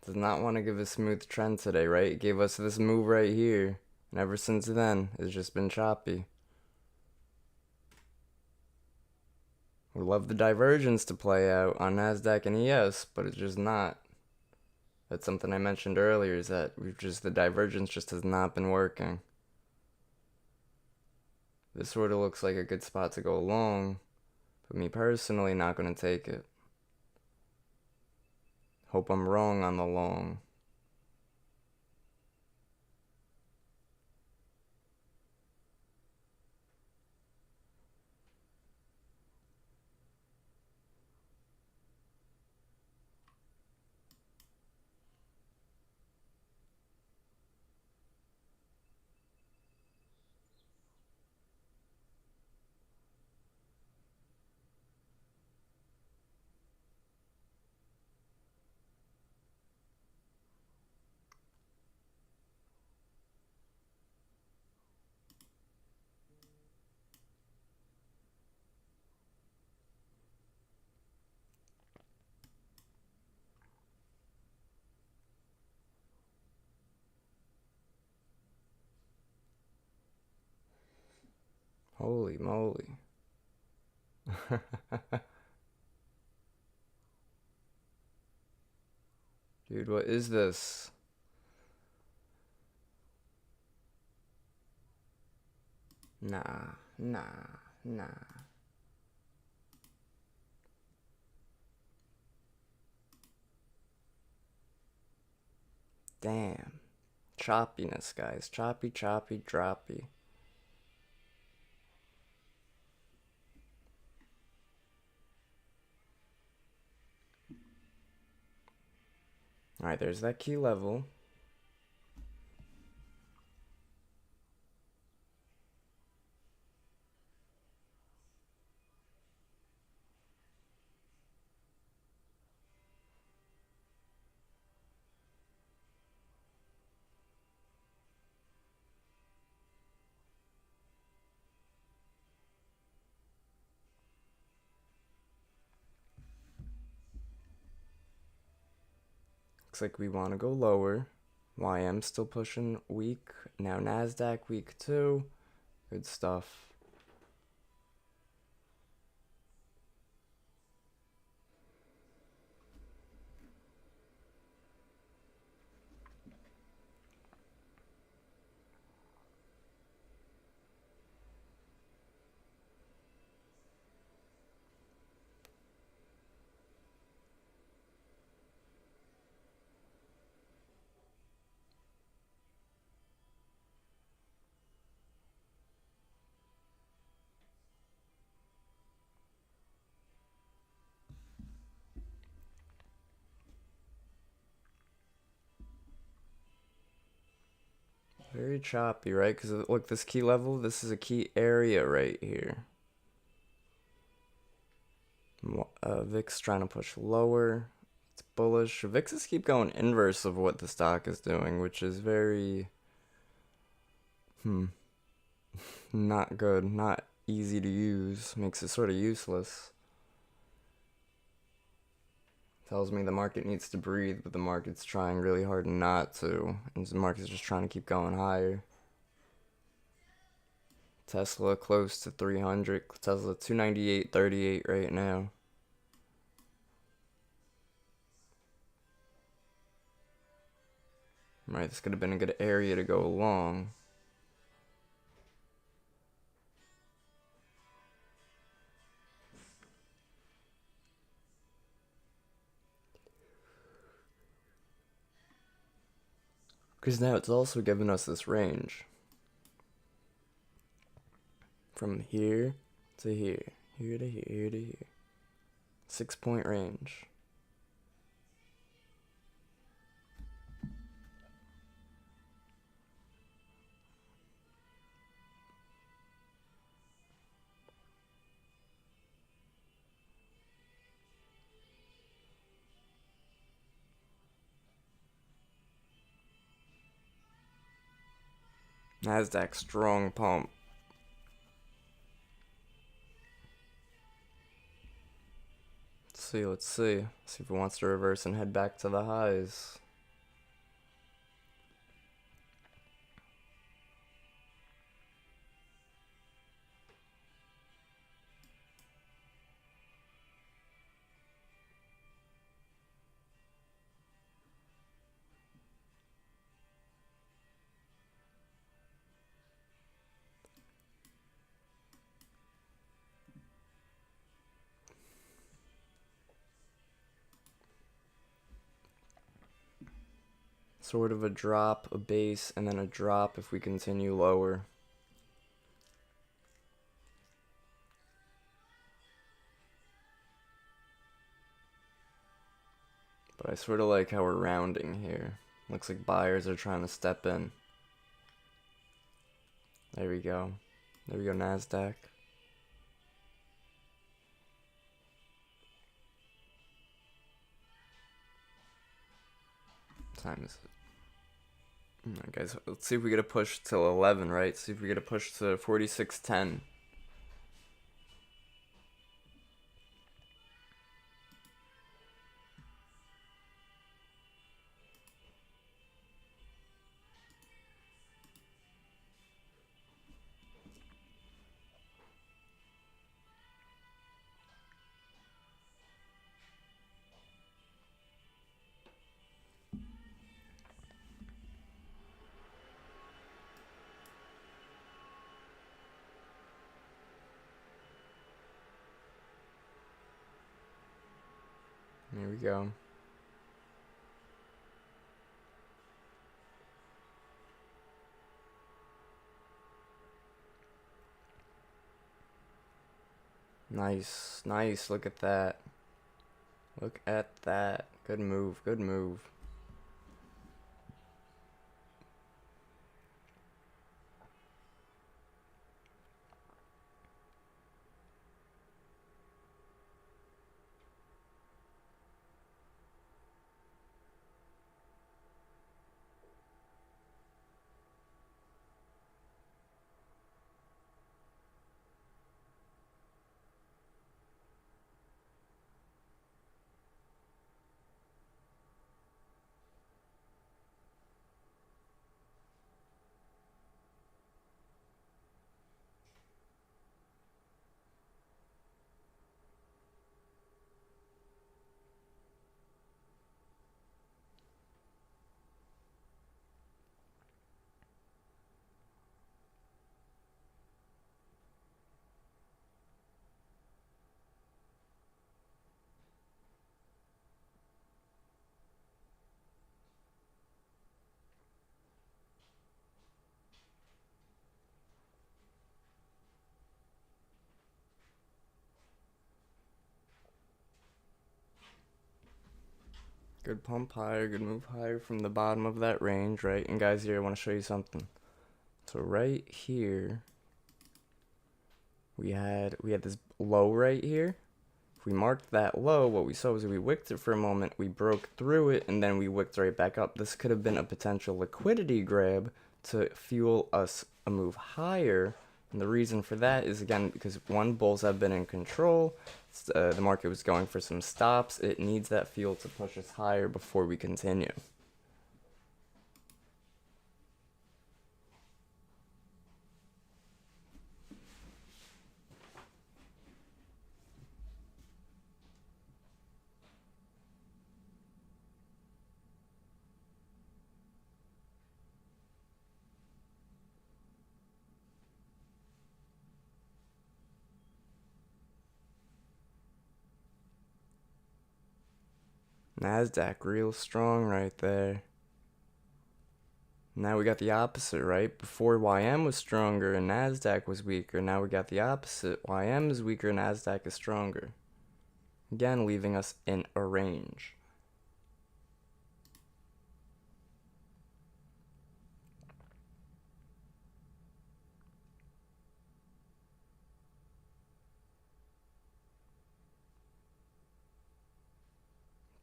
Does not want to give a smooth trend today, right? It gave us this move right here. And ever since then, it's just been choppy. Would love the divergence to play out on NASDAQ and ES, but it's just not. That's something I mentioned earlier, is that the divergence just has not been working. This sort of looks like a good spot to go long, but me personally, not going to take it. Hope I'm wrong on the long. Holy moly. Dude, what is this? Nah. Damn. Choppiness, guys. Choppy, droppy. Alright, there's that key level. Looks like we want to go lower. YM still pushing weak. Now NASDAQ weak too. Good stuff. Very choppy, right? Because look, this key level, this is a key area right here. VIX trying to push lower. It's bullish. VIXs keep going inverse of what the stock is doing, which is very not good, not easy to use. Makes it sort of useless. Tells me the market needs to breathe, but the market's trying really hard not to. And the market's just trying to keep going higher. Tesla close to 300. Tesla 298.38 right now. Right, this could have been a good area to go long. Because now it's also giving us this range. From here to here. Here to here, here to here. 6-point range. Nasdaq strong pump. Let's see. See if it wants to reverse and head back to the highs. Sort of a drop, a base, and then a drop if we continue lower. But I sort of like how we're rounding here. Looks like buyers are trying to step in. There we go. There we go, Nasdaq. What time is it? Alright guys, let's see if we get a push till 11, right? See if we get a push to 46.10. Here we go. Nice, nice. Look at that. Look at that. Good move, good move. Good pump higher, good move higher from the bottom of that range, right? And guys, here I want to show you something. So right here, we had this low right here. If we marked that low, what we saw was we wicked it for a moment, we broke through it, and then we wicked right back up. This could have been a potential liquidity grab to fuel us a move higher. And the reason for that is, again, because one, bulls have been in control. The market was going for some stops. It needs that fuel to push us higher before we continue. Nasdaq real strong right there. Now we got the opposite, right? Before YM was stronger and NASDAQ was weaker. Now we got the opposite. YM is weaker, NASDAQ is stronger. Again, leaving us in a range.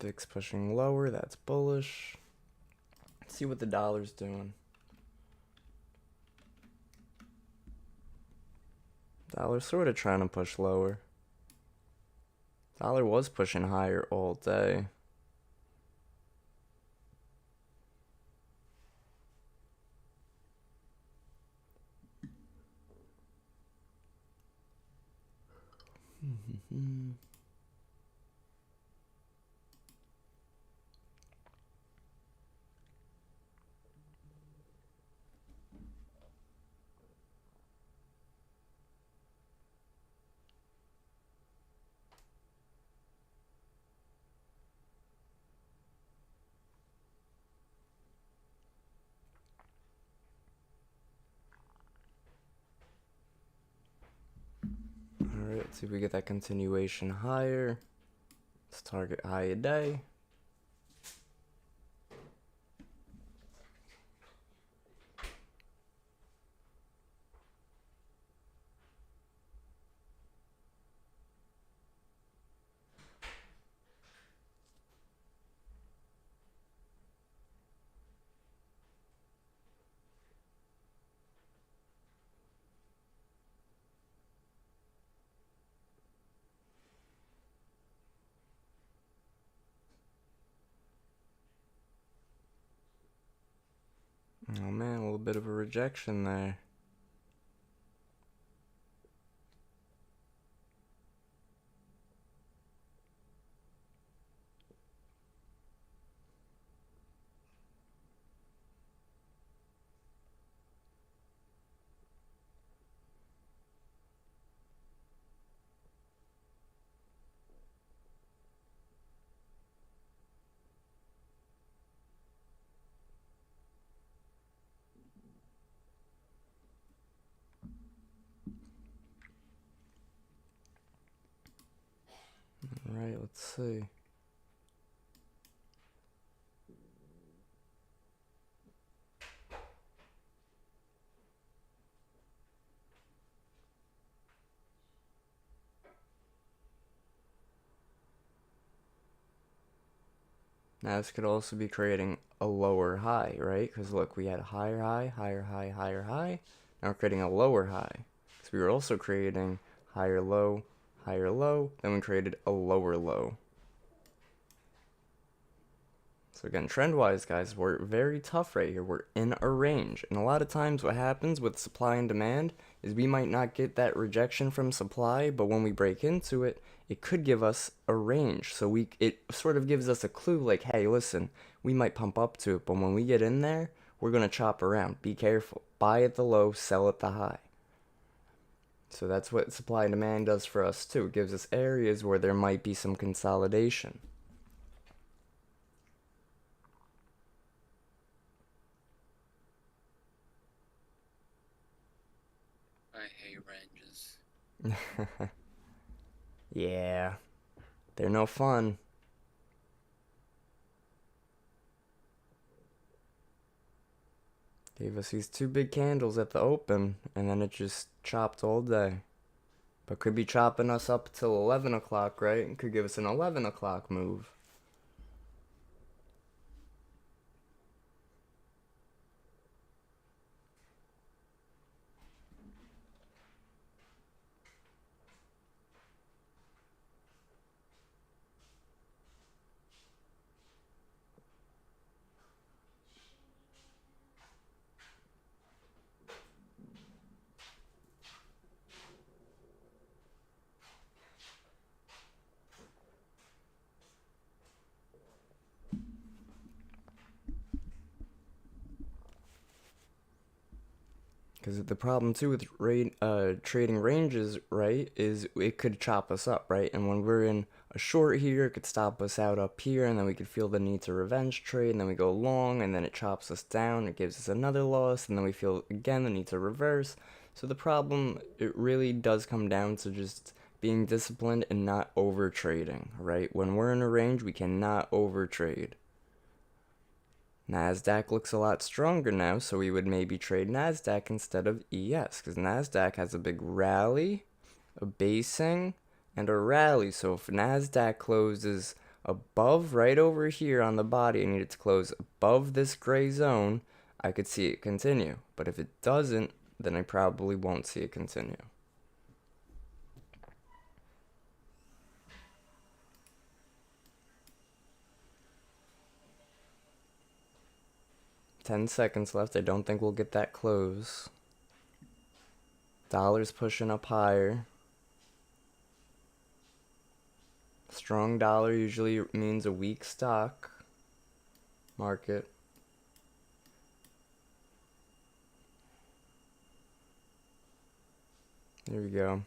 VIX pushing lower, that's bullish. Let's see what the dollar's doing. Dollar sort of trying to push lower. Dollar was pushing higher all day. Alright, let's see if we get that continuation higher. Let's target high a day. Oh man, a little bit of a rejection there. Alright, let's see. Now this could also be creating a lower high, right? Because look, we had a higher high, higher high, higher high. Now we're creating a lower high. Because we were also creating higher low, then we created a lower low. So again, trend-wise, guys, we're very tough right here. We're in a range. And a lot of times what happens with supply and demand is we might not get that rejection from supply, but when we break into it, it could give us a range. So it sort of gives us a clue like, hey, listen, we might pump up to it, but when we get in there, we're going to chop around. Be careful. Buy at the low, sell at the high. So that's what supply and demand does for us too. It gives us areas where there might be some consolidation. I hate ranges. Yeah, they're no fun. Gave us these two big candles at the open, and then it just chopped all day. But could be chopping us up till 11 o'clock, right? And could give us an 11 o'clock move. Because the problem too with trading ranges, right, is it could chop us up, right? And when we're in a short here, it could stop us out up here, and then we could feel the need to revenge trade, and then we go long, and then it chops us down, it gives us another loss, and then we feel again the need to reverse. So the problem, it really does come down to just being disciplined and not over trading, right? When we're in a range, we cannot over trade. NASDAQ looks a lot stronger now, so we would maybe trade NASDAQ instead of ES, because NASDAQ has a big rally, a basing, and a rally. So if NASDAQ closes above, right over here on the body, I need it to close above this gray zone, I could see it continue. But if it doesn't, then I probably won't see it continue. $10 left. I don't think we'll get that close. Dollar's pushing up higher. Strong dollar usually means a weak stock market. There we go.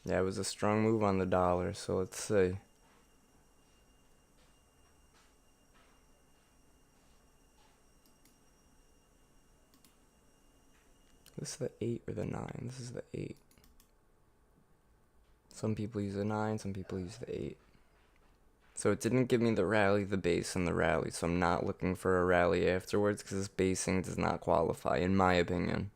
Yeah, it was a strong move on the dollar, so let's see. This is the 8 or the 9? This is the 8. Some people use the 9, some people use the 8. So it didn't give me the rally, the base, and the rally, so I'm not looking for a rally afterwards because this basing does not qualify, in my opinion.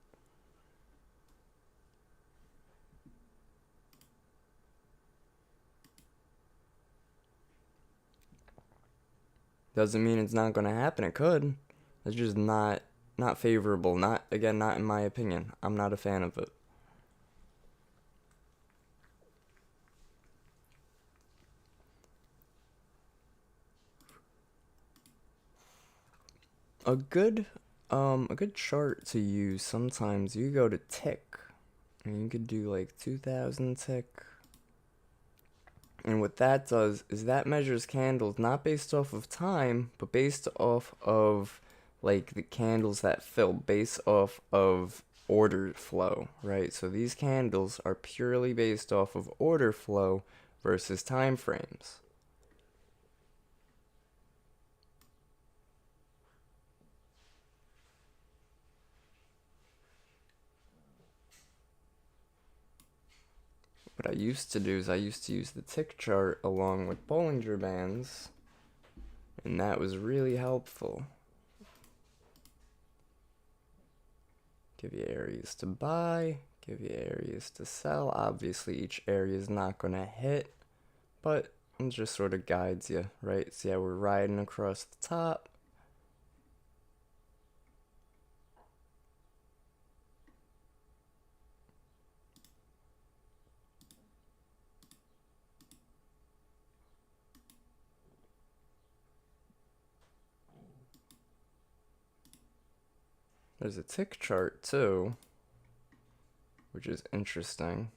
Doesn't mean it's not going to happen. It could. It's just not favorable. Not in my opinion. I'm not a fan of it. A good chart to use sometimes, you go to tick, and you could do like 2000 tick. And what that does is that measures candles not based off of time, but based off of like the candles that fill, based off of order flow, right? So these candles are purely based off of order flow versus time frames. What I used to do is I used to use the tick chart along with Bollinger Bands, and that was really helpful. Give you areas to buy, give you areas to sell. Obviously, each area is not going to hit, but it just sort of guides you, right? See how we're riding across the top. There's a tick chart too, which is interesting.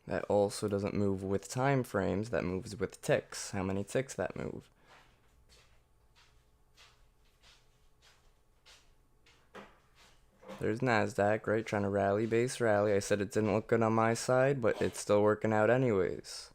That also doesn't move with time frames, that moves with ticks. How many ticks that move? There's NASDAQ, right? Trying to rally, base rally. I said it didn't look good on my side, but it's still working out anyways.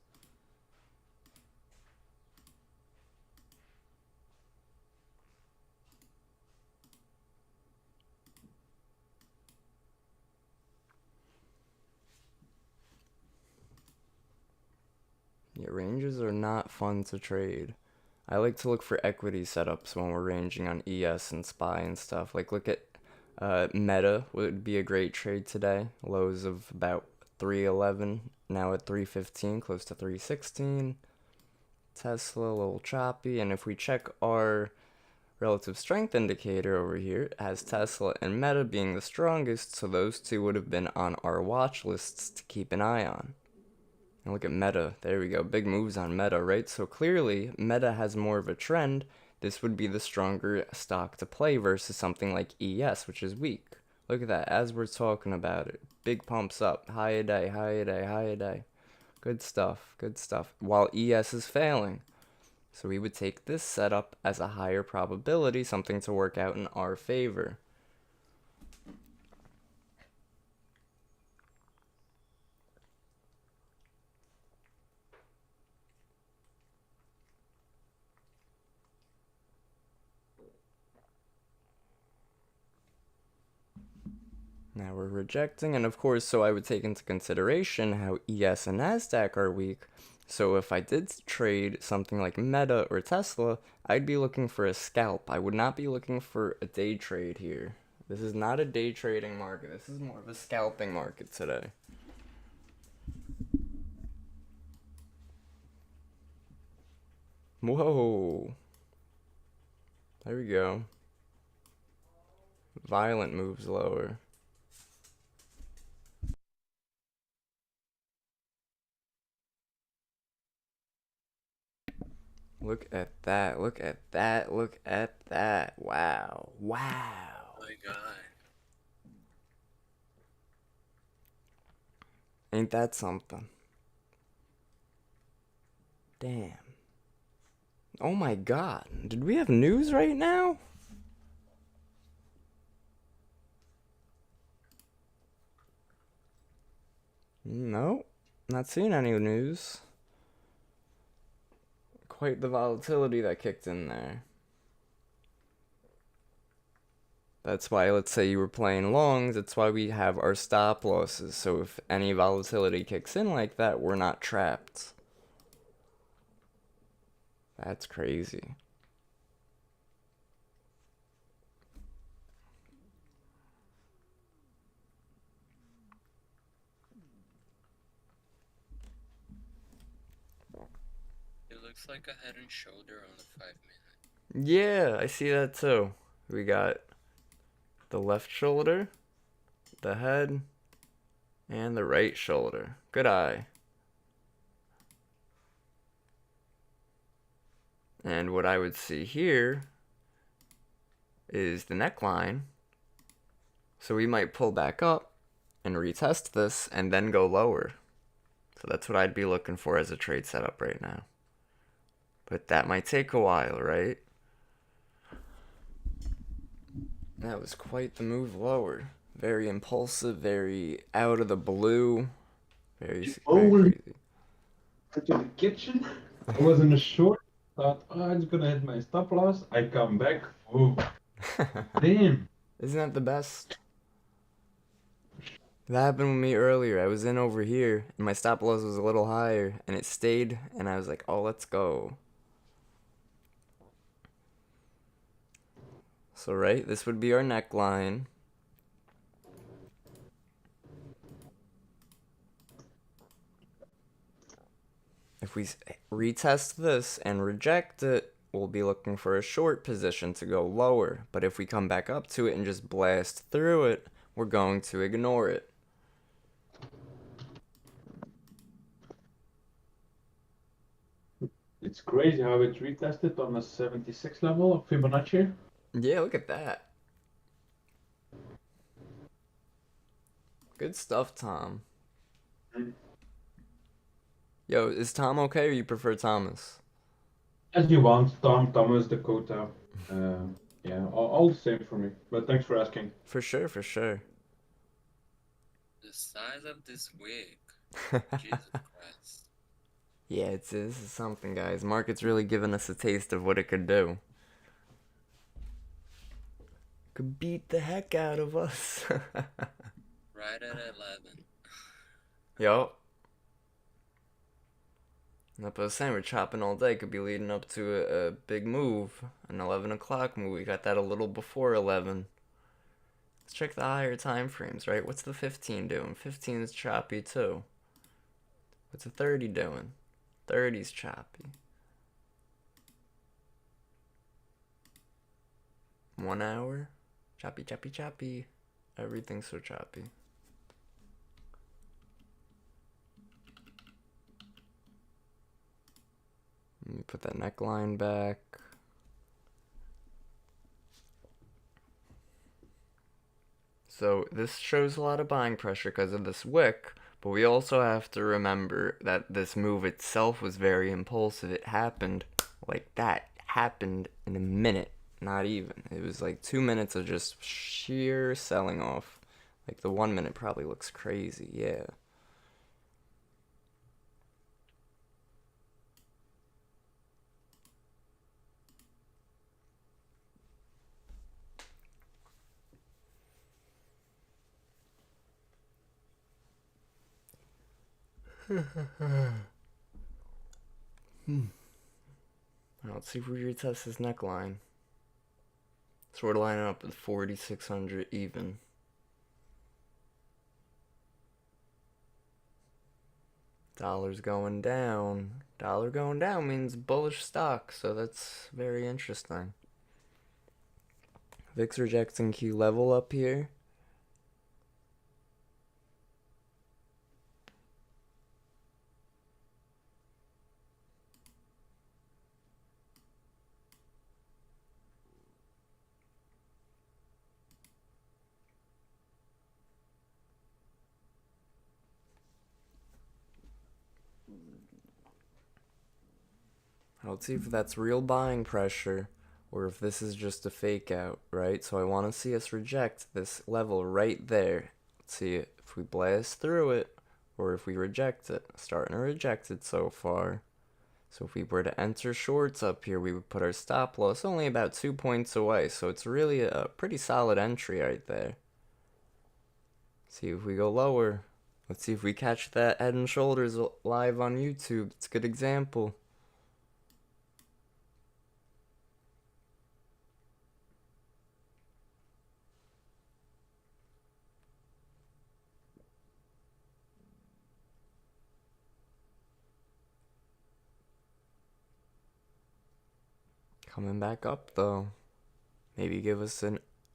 Yeah, ranges are not fun to trade. I like to look for equity setups when we're ranging on ES and SPY and stuff. Like look at Meta would be a great trade today. Lows of about 311, now at 315, close to 316. Tesla, a little choppy. And if we check our relative strength indicator over here, it has Tesla and Meta being the strongest, so those two would have been on our watch lists to keep an eye on. And look at Meta. There we go. Big moves on Meta, right? So clearly, Meta has more of a trend. This would be the stronger stock to play versus something like ES, which is weak. Look at that. As we're talking about it. Big pumps up. High a day, high a day, high a day. Good stuff. Good stuff. While ES is failing. So we would take this setup as a higher probability, something to work out in our favor. Now we're rejecting, and of course, so I would take into consideration how ES and NASDAQ are weak. So if I did trade something like Meta or Tesla, I'd be looking for a scalp. I would not be looking for a day trade here. This is not a day trading market. This is more of a scalping market today. Whoa. There we go. Violent moves lower. Look at that. Look at that. Look at that. Wow. Wow. My God. Ain't that something? Damn. Oh my God. Did we have news right now? No. Not seeing any news. Quite the volatility that kicked in there. That's why, let's say you were playing longs, that's why we have our stop losses. So if any volatility kicks in like that, we're not trapped. That's crazy. It looks like a head and shoulder on the 5 minute. Yeah, I see that too. We got the left shoulder, the head, and the right shoulder. Good eye. And what I would see here is the neckline. So we might pull back up and retest this and then go lower. So that's what I'd be looking for as a trade setup right now. But that might take a while, right? That was quite the move lower. Very impulsive, very out of the blue. Very crazy. To the kitchen. I was in a short. Thought, oh, it's gonna hit my stop loss. I come back. Oh, damn. Isn't that the best? That happened with me earlier. I was in over here, and my stop loss was a little higher, and it stayed, and I was like, oh, let's go. So, right, this would be our neckline. If we retest this and reject it, we'll be looking for a short position to go lower. But if we come back up to it and just blast through it, we're going to ignore it. It's crazy how it retested on the 76 level of Fibonacci. Yeah, look at that. Good stuff, Tom. Yo, is Tom okay, or you prefer Thomas? As you want, Tom, Thomas, Dakota. Yeah, all the same for me. But thanks for asking. For sure, for sure. The size of this wig. Jesus Christ. Yeah, this is something, guys. Market's really giving us a taste of what it could do. Could beat the heck out of us. Right at 11. Yo. Like I was saying, we're chopping all day. Could be leading up to a big move. An 11 o'clock move. We got that a little before 11. Let's check the higher time frames, right? What's the 15 doing? 15 is choppy too. What's the 30 doing? 30's choppy. 1 hour? Choppy, choppy, choppy. Everything's so choppy. Let me put that neckline back. So this shows a lot of buying pressure because of this wick, but we also have to remember that this move itself was very impulsive. It happened like that. It happened in a minute, not even. It was like 2 minutes of just sheer selling off. Like the 1 minute probably looks crazy, yeah. Now let's see if we retest this neckline. So we're lining up with 4,600 even. Dollar's going down. Dollar going down means bullish stock, so that's very interesting. VIX rejecting key level up here. Let's see if that's real buying pressure or if this is just a fake out, right? So I want to see us reject this level right there. Let's see if we blast through it or if we reject it. Starting to reject it so far. So if we were to enter shorts up here, we would put our stop loss only about 2 points away. So it's really a pretty solid entry right there. See if we go lower. Let's see if we catch that head and shoulders live on YouTube. It's a good example. Coming back up though. Maybe give us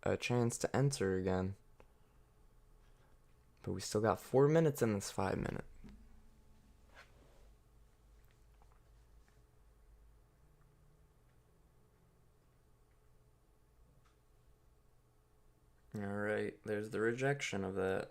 a chance to enter again. But we still got 4 minutes in this 5 minute. Alright, there's the rejection of that.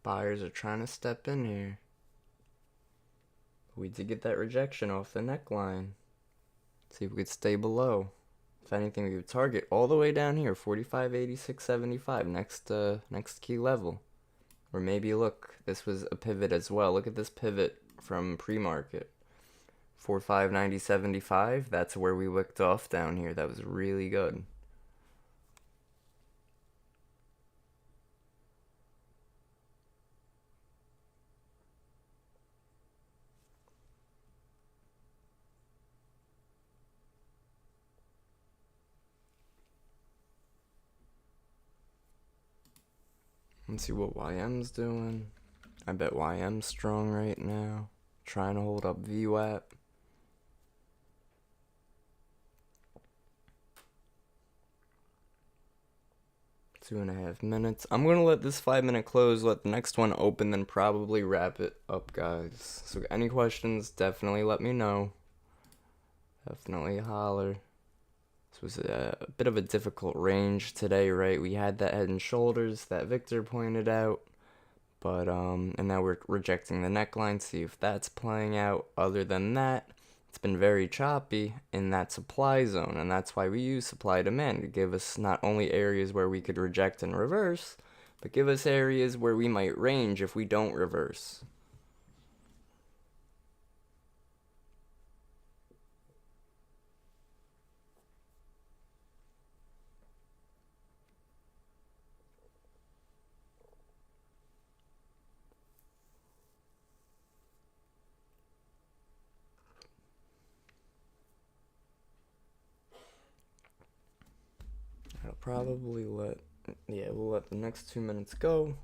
Buyers are trying to step in here. We did get that rejection off the neckline. See if we could stay below. If anything, we would target all the way down here, 45.8675, next key level. Or maybe look, this was a pivot as well. Look at this pivot from pre-market. 45.9075, that's where we wicked off down here. That was really good. Let's see what YM's doing. I bet YM's strong right now. Trying to hold up VWAP. Two and a half minutes. I'm gonna let this 5 minute close, let the next one open, then probably wrap it up, guys. So any questions, definitely let me know. Definitely holler. This was a bit of a difficult range today, right? We had that head and shoulders that Victor pointed out. But, and now we're rejecting the neckline, see if that's playing out. Other than that, it's been very choppy in that supply zone, and that's why we use supply demand to give us not only areas where we could reject and reverse, but give us areas where we might range if we don't reverse. I'll probably we'll let the next 2 minutes go.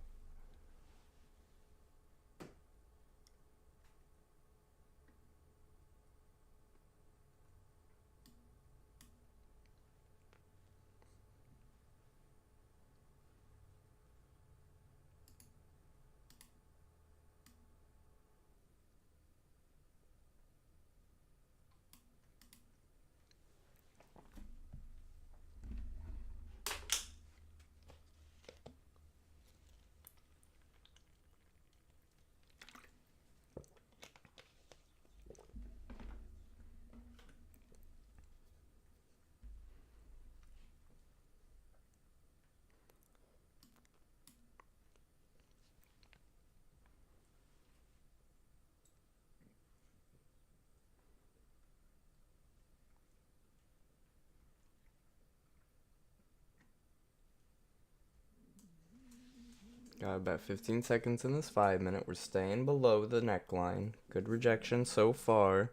Got about 15 seconds in this 5 minute. We're staying below the neckline. Good rejection so far.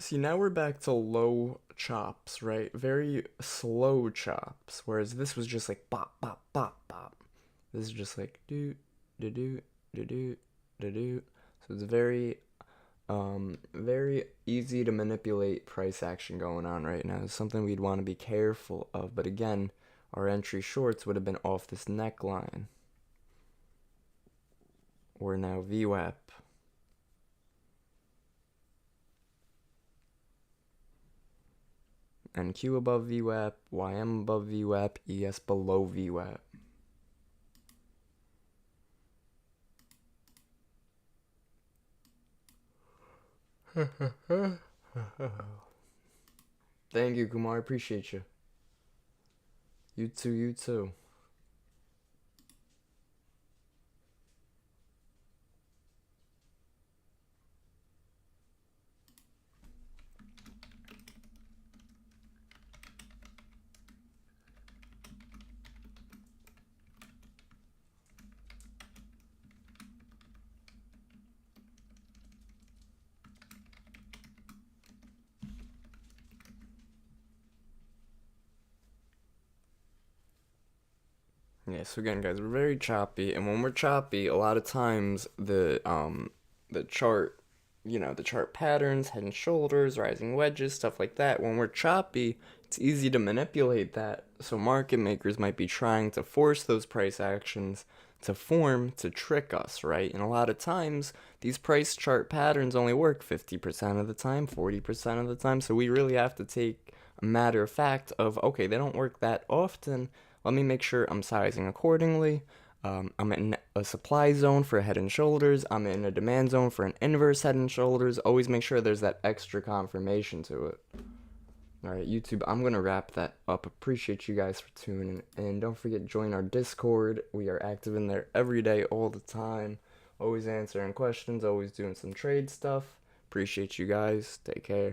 See, now we're back to low chops, right? Very slow chops. Whereas this was just like bop, bop, bop, bop. This is just like do, do, do, do, do, do, do. So it's very easy to manipulate price action going on right now. It's something we'd want to be careful of. But again, our entry shorts would have been off this neckline. We're now VWAP. NQ above VWAP, YM above VWAP, ES below VWAP. Thank you, Kumar. Appreciate you. You too, you too. Yeah, so again, guys, we're very choppy, and when we're choppy, a lot of times the chart, the chart patterns, head and shoulders, rising wedges, stuff like that. When we're choppy, it's easy to manipulate that. So market makers might be trying to force those price actions to form to trick us, right? And a lot of times, these price chart patterns only work 50% of the time, 40% of the time. So we really have to take a matter of fact of, okay, they don't work that often. Let me make sure I'm sizing accordingly. I'm in a supply zone for head and shoulders. I'm in a demand zone for an inverse head and shoulders. Always make sure there's that extra confirmation to it. Alright, YouTube, I'm going to wrap that up. Appreciate you guys for tuning in. And don't forget, join our Discord. We are active in there every day, all the time. Always answering questions, always doing some trade stuff. Appreciate you guys. Take care.